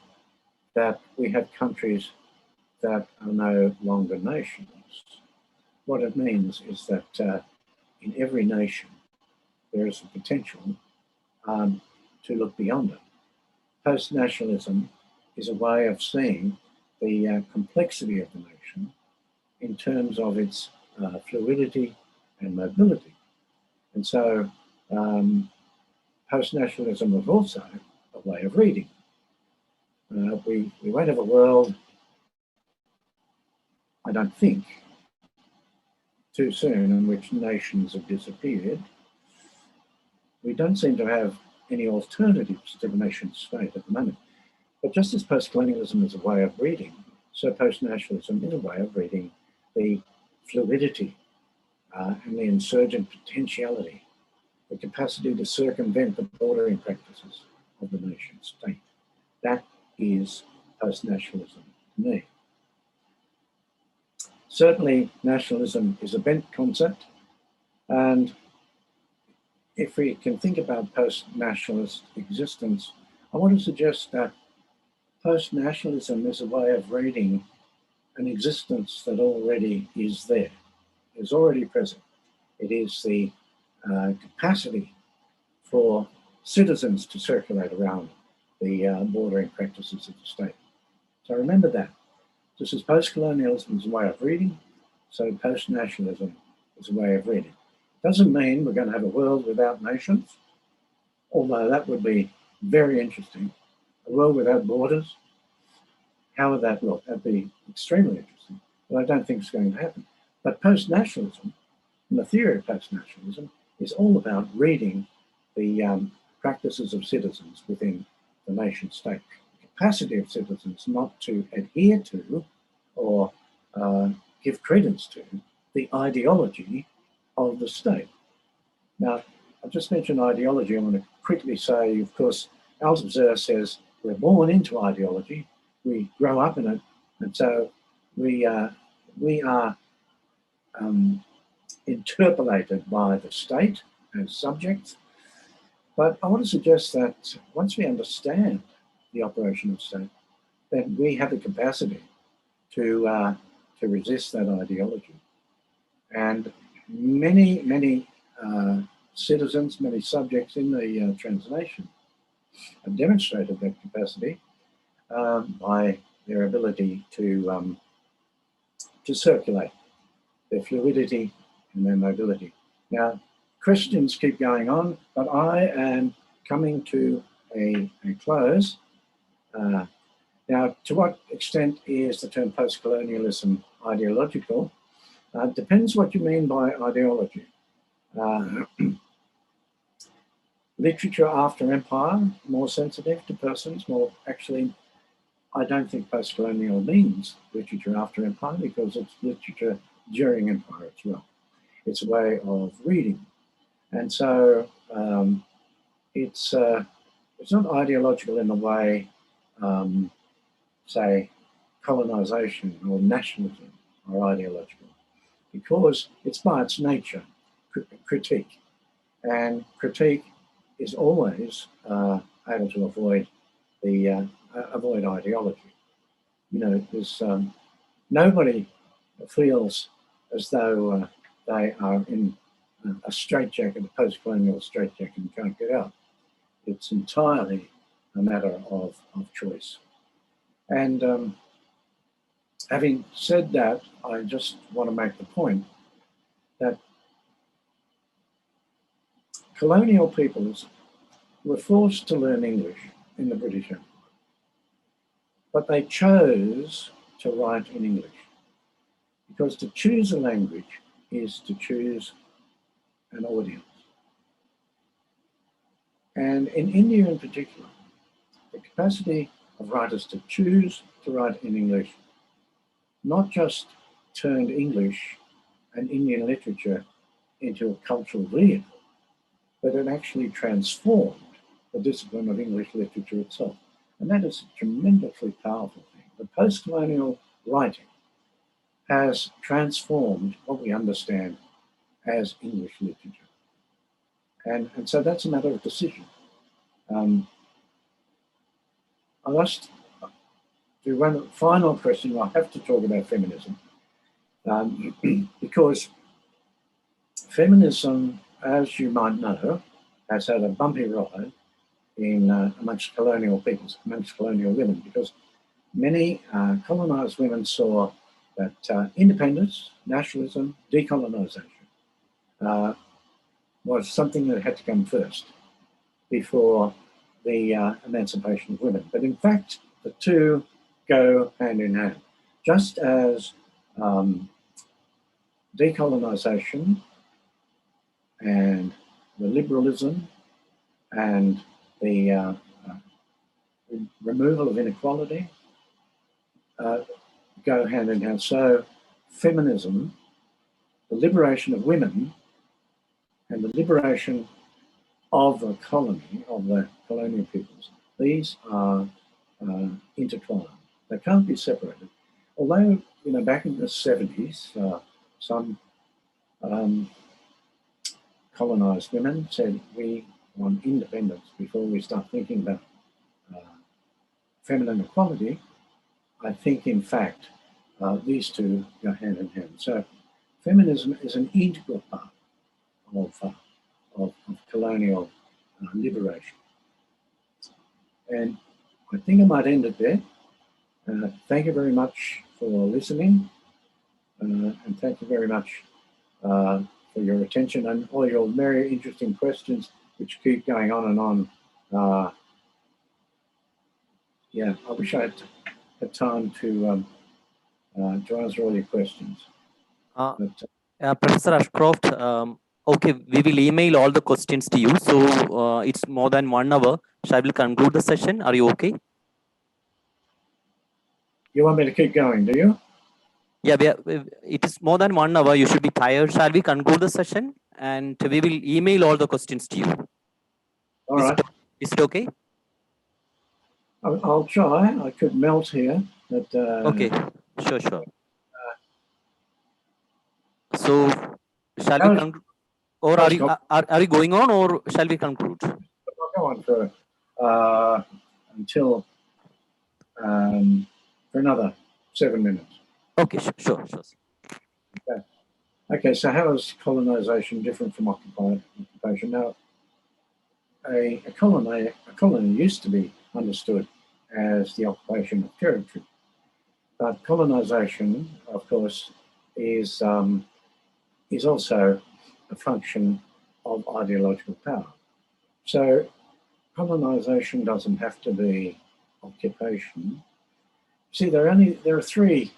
that we have countries that are no longer nations. What it means is that in every nation, there is a potential to look beyond it. Post-nationalism is a way of seeing the complexity of the nation in terms of its fluidity and mobility. And so post-nationalism was also a way of reading. We won't have a world, I don't think, too soon in which nations have disappeared. We don't seem to have any alternatives to the nation state at the moment. But just as post-colonialism is a way of reading, so post-nationalism is a way of reading the fluidity and the insurgent potentiality, the capacity to circumvent the bordering practices of the nation state. That is post-nationalism to me. Certainly, nationalism is a bent concept, and if we can think about post-nationalist existence, I want to suggest that post-nationalism is a way of reading an existence that already is there, is already present. It is the capacity for citizens to circulate around the bordering practices of the state. So remember that. Just as post-colonialism is a way of reading, so post-nationalism is a way of reading. Doesn't mean we're going to have a world without nations, although that would be very interesting. A world without borders, how would that look? That'd be extremely interesting, but I don't think it's going to happen. But post-nationalism, and the theory of post-nationalism, is all about reading the practices of citizens within the nation state. The capacity of citizens not to adhere to or give credence to the ideology of the state. Now, I've just mentioned ideology. I'm going to quickly say, of course, Althusser says we're born into ideology, we grow up in it, and so we are interpolated by the state as subjects. But I want to suggest that once we understand the operation of state, then we have the capacity to resist that ideology. And many citizens, many subjects in the Transnation have demonstrated that capacity by their ability to circulate, their fluidity and their mobility. Now, questions keep going on, but I am coming to a close. Now, to what extent is the term post-colonialism ideological? Depends what you mean by ideology. Literature after empire, more sensitive to persons, more actually, I don't think post-colonial means literature after empire because it's literature during empire as well. It's a way of reading. And so it's not ideological in the way, say, colonisation or nationalism are ideological, because it's by its nature critique. And critique is always able to avoid ideology. You know, there's nobody feels as though they are in a straitjacket, a post-colonial straitjacket, and can't get out. It's entirely a matter of choice. And having said that, I just want to make the point that colonial peoples were forced to learn English in the British Empire, but they chose to write in English, because to choose a language is to choose an audience. And in India in particular, the capacity of writers to choose to write in English not just turned English and Indian literature into a cultural vehicle, but it actually transformed the discipline of English literature itself. And that is a tremendously powerful thing. The post-colonial writing has transformed what we understand as English literature. And so that's a matter of decision. I must do one final question. I have to talk about feminism because feminism, as you might know, has had a bumpy ride in amongst colonial peoples, amongst colonial women, because many colonized women saw that independence, nationalism, decolonization was something that had to come first before the emancipation of women. But in fact, the two go hand in hand. Just as decolonization and the liberalism and the removal of inequality go hand in hand. So feminism, the liberation of women and the liberation of the colony, of the colonial peoples, these are intertwined. They can't be separated. Although, you know, back in the 70s, some colonized women said, we want independence before we start thinking about feminine equality. I think, in fact, these two go hand in hand. So feminism is an integral part of colonial liberation. And I think I might end it there. Thank you very much for listening. And thank you very much for your attention and all your very interesting questions, which keep going on and on. Yeah, I wish I had time to answer all your questions. Professor Ashcroft, okay, we will email all the questions to you. So it's more than 1 hour. Shall we conclude the session? Are you okay? You want me to keep going, do you? Yeah, it is more than 1 hour. You should be tired. Shall we conclude the session? And we will email all the questions to you. All right. Is it okay? I'll try. I could melt here, but okay, sure. So shall we conclude, or are you going on, or shall we conclude? I'll go on for until for another 7 minutes. Okay, sure. Okay. So how is colonization different from occupation? Now, a colony used to be understood as the occupation of territory, but colonization, of course, is also a function of ideological power. So colonization doesn't have to be occupation. See, there are three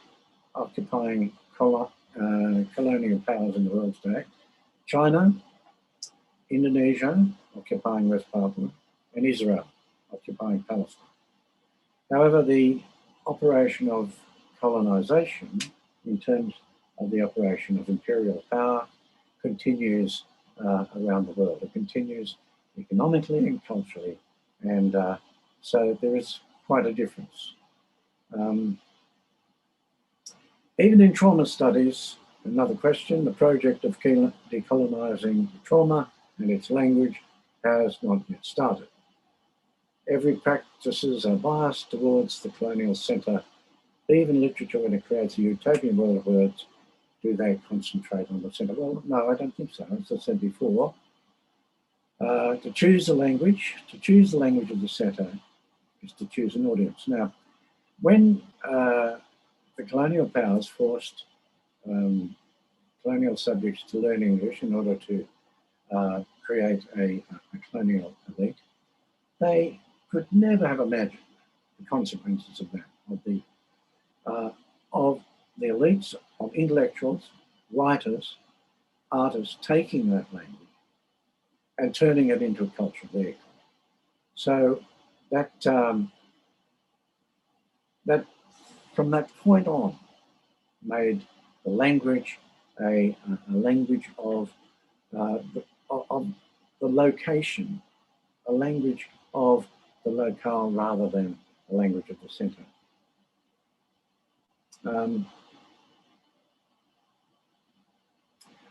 occupying colonial powers in the world today: China, Indonesia, occupying West Papua, and Israel, occupying Palestine. However, the operation of colonization, in terms of the operation of imperial power, continues around the world. It continues economically and culturally, and so there is quite a difference. Even in trauma studies, another question, the project of decolonizing trauma and its language has not yet started. Every practices are biased towards the colonial center. Even literature, when it creates a utopian world of words, do they concentrate on the center? Well, no, I don't think so. As I said before, to choose the language of the center is to choose an audience. Now, when the colonial powers forced colonial subjects to learn English in order to create a colonial elite, they could never have imagined the consequences of that, of the elites, of intellectuals, writers, artists taking that language and turning it into a cultural vehicle. So that, that from that point on, the made the language a language of the location, a language of the locale rather than a language of the center.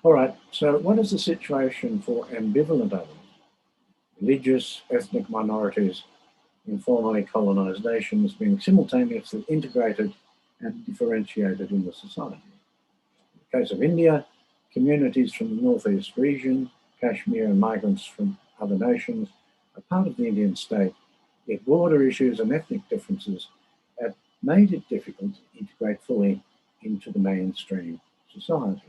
All right, so what is the situation for ambivalent others? Religious, ethnic minorities, informally colonized nations being simultaneously integrated and differentiated in the society. In the case of India, communities from the northeast region, Kashmir and migrants from other nations are part of the Indian state, yet border issues and ethnic differences have made it difficult to integrate fully into the mainstream society.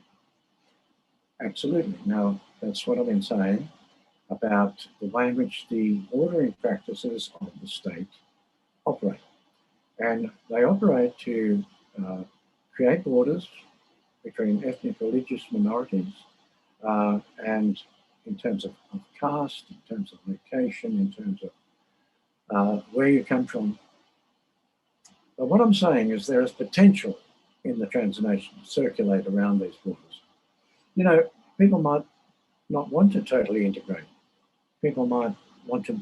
Absolutely. Now, that's what I've been saying about the way in which the ordering practices of the state operate. And they operate to create borders between ethnic religious minorities and in terms of caste, in terms of location, in terms of where you come from. But what I'm saying is there is potential in the transnation to circulate around these borders. You know, people might not want to totally integrate. People might want to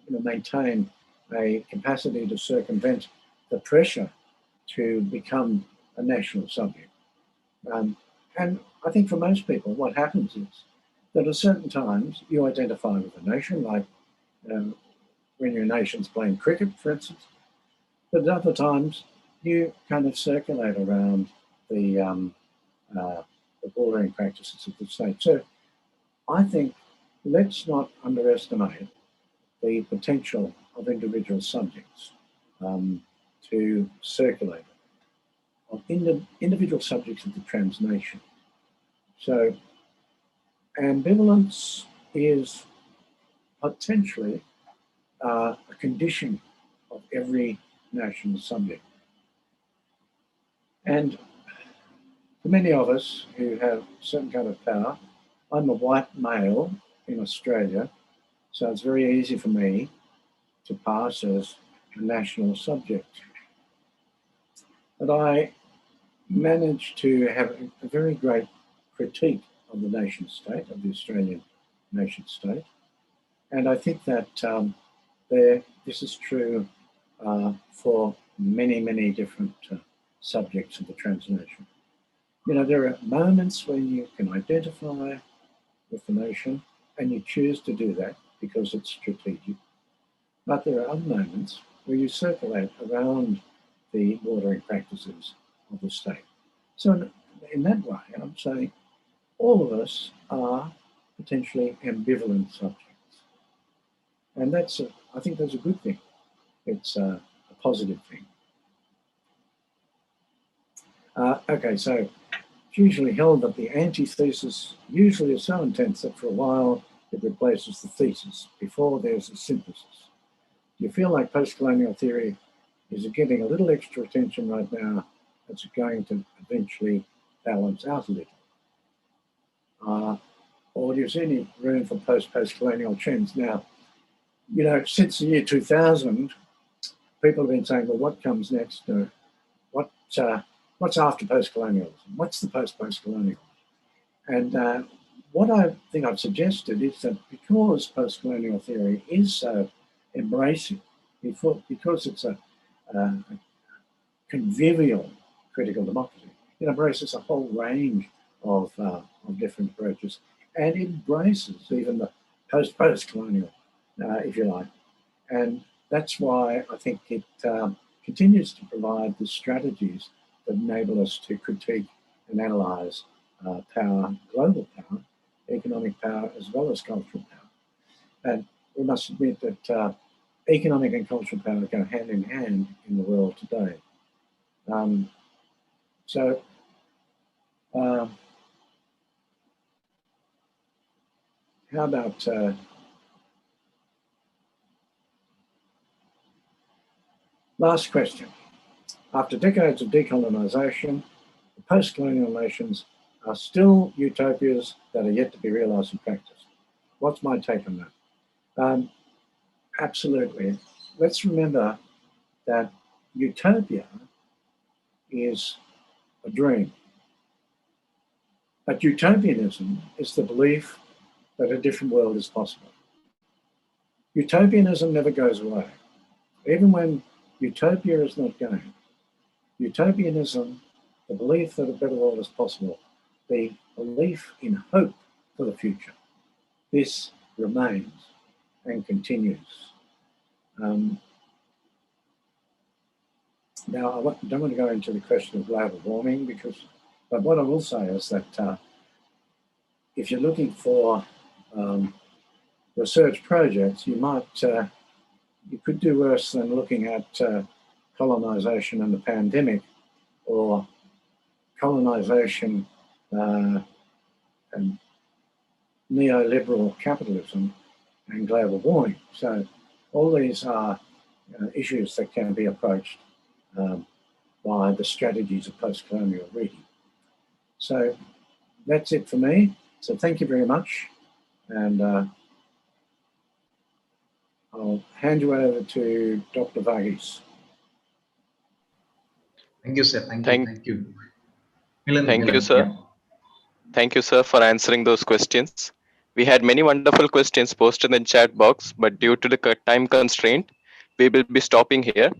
maintain a capacity to circumvent the pressure to become a national subject. And I think for most people, what happens is that at certain times you identify with a nation, like when your nation's playing cricket, for instance, but at other times you kind of circulate around the bordering practices of the state. So I think let's not underestimate the potential of individual subjects to circulate, of individual subjects of the transnation. So ambivalence is potentially a condition of every national subject. And for many of us who have a certain kind of power, I'm a white male in Australia, so it's very easy for me to pass as a national subject. But I managed to have a very great critique of the nation state, of the Australian nation state. And I think that this is true for many, many different subjects of the transnation. You know, there are moments when you can identify with the nation and you choose to do that because it's strategic. But there are other moments where you circulate around the bordering practices of the state. So in that way, I'm saying all of us are potentially ambivalent subjects. And I think that's a good thing. It's a positive thing. Okay, so it's usually held that the antithesis usually is so intense that for a while it replaces the thesis before there's a synthesis. Do you feel like post-colonial theory is getting a little extra attention right now? It's going to eventually balance out a little. Or do you see any room for post-colonial trends? Now, you know, since the year 2000, people have been saying, well, what comes next? What's after post-colonialism? What's the post-colonial? And what I think I've suggested is that because post-colonial theory is so embracing, because it's a convivial critical democracy, it embraces a whole range of different approaches and embraces even the post-colonial, if you like. And that's why I think it continues to provide the strategies that enable us to critique and analyze power, global power, economic power, as well as cultural power. And we must admit that economic and cultural power go hand in hand in the world today. How about last question. After decades of decolonization, the post-colonial nations are still utopias that are yet to be realized in practice. What's my take on that? Absolutely. Let's remember that utopia is a dream. But utopianism is the belief that a different world is possible. Utopianism never goes away. Even when utopia is not going, utopianism, the belief that a better world is possible, the belief in hope for the future, this remains and continues. Now, I don't want to go into the question of global warming, but what I will say is that if you're looking for research projects, you could do worse than looking at colonisation and the pandemic, or colonisation and neoliberal capitalism and global warming. So all these are issues that can be approached by the strategies of post-colonial reading. So that's it for me. So thank you very much. And I'll hand you over to Dr. Varghese. Thank you, sir. Thank you. Thank you, sir. Yeah. Thank you, sir, for answering those questions. We had many wonderful questions posted in the chat box, but due to the time constraint, we will be stopping here.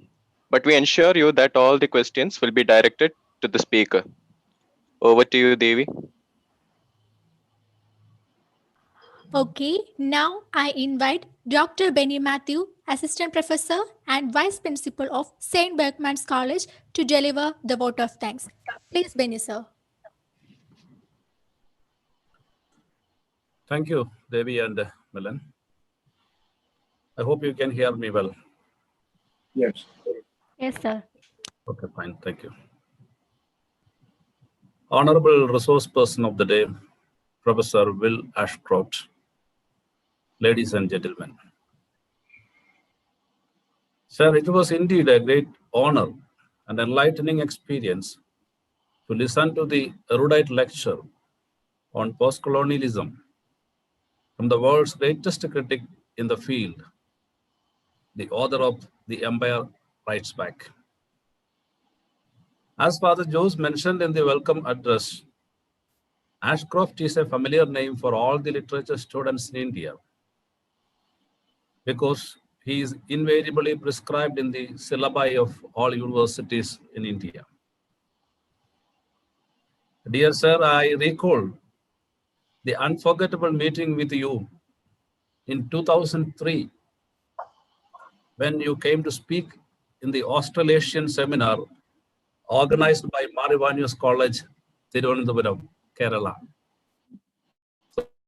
But we ensure you that all the questions will be directed to the speaker. Over to you, Devi. Okay, now I invite Dr. Benny Matthew, Assistant Professor and Vice Principal of St. Bergman's College, to deliver the vote of thanks. Please, Benny, sir. Thank you, Devi and Milan. I hope you can hear me well. Yes. Yes, sir. Okay, fine. Thank you. Honorable Resource Person of the Day, Professor Will Ashcroft. Ladies and gentlemen. Sir, it was indeed a great honor and enlightening experience to listen to the erudite lecture on post-colonialism from the world's greatest critic in the field, the author of The Empire Writes Back. As Father Jose mentioned in the welcome address, Ashcroft is a familiar name for all the literature students in India because he is invariably prescribed in the syllabi of all universities in India. Dear sir, I recall the unforgettable meeting with you in 2003 when you came to speak in the Australasian seminar organized by Marivanu's College, Thiruvananthapuram, Kerala.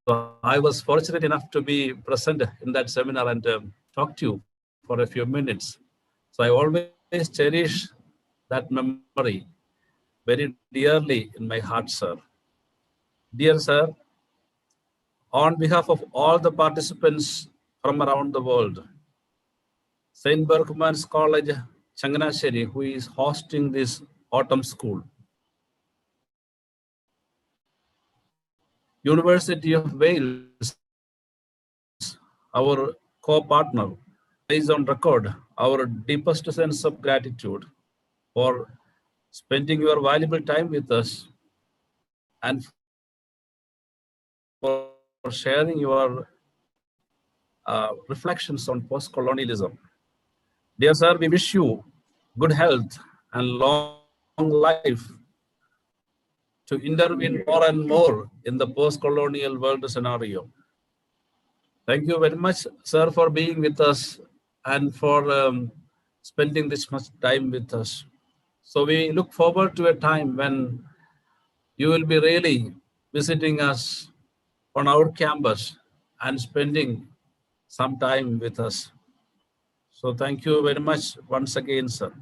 So I was fortunate enough to be present in that seminar and talk to you for a few minutes. So I always cherish that memory very dearly in my heart, sir. Dear sir, on behalf of all the participants from around the world, St. Bergman's College, Changanasheri, who is hosting this autumn school, University of Wales, our co-partner, places on record our deepest sense of gratitude for spending your valuable time with us and for sharing your reflections on post-colonialism. Dear sir, we wish you good health and long life to intervene more and more in the post-colonial world scenario. Thank you very much, sir, for being with us and for spending this much time with us. So we look forward to a time when you will be really visiting us on our campus and spending some time with us. So thank you very much once again, sir.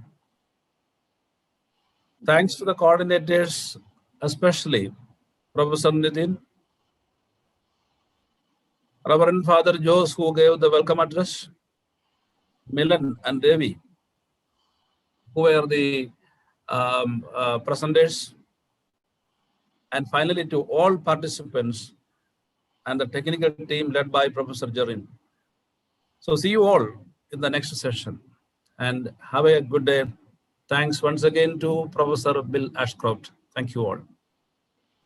Thanks to the coordinators, especially Professor Nitin, Reverend Father Jose, who gave the welcome address, Milan and Devi, who were the presenters, and finally to all participants and the technical team led by Professor Jarin. So see you all in the next session and have a good day. Thanks once again to Professor Bill Ashcroft. Thank you all.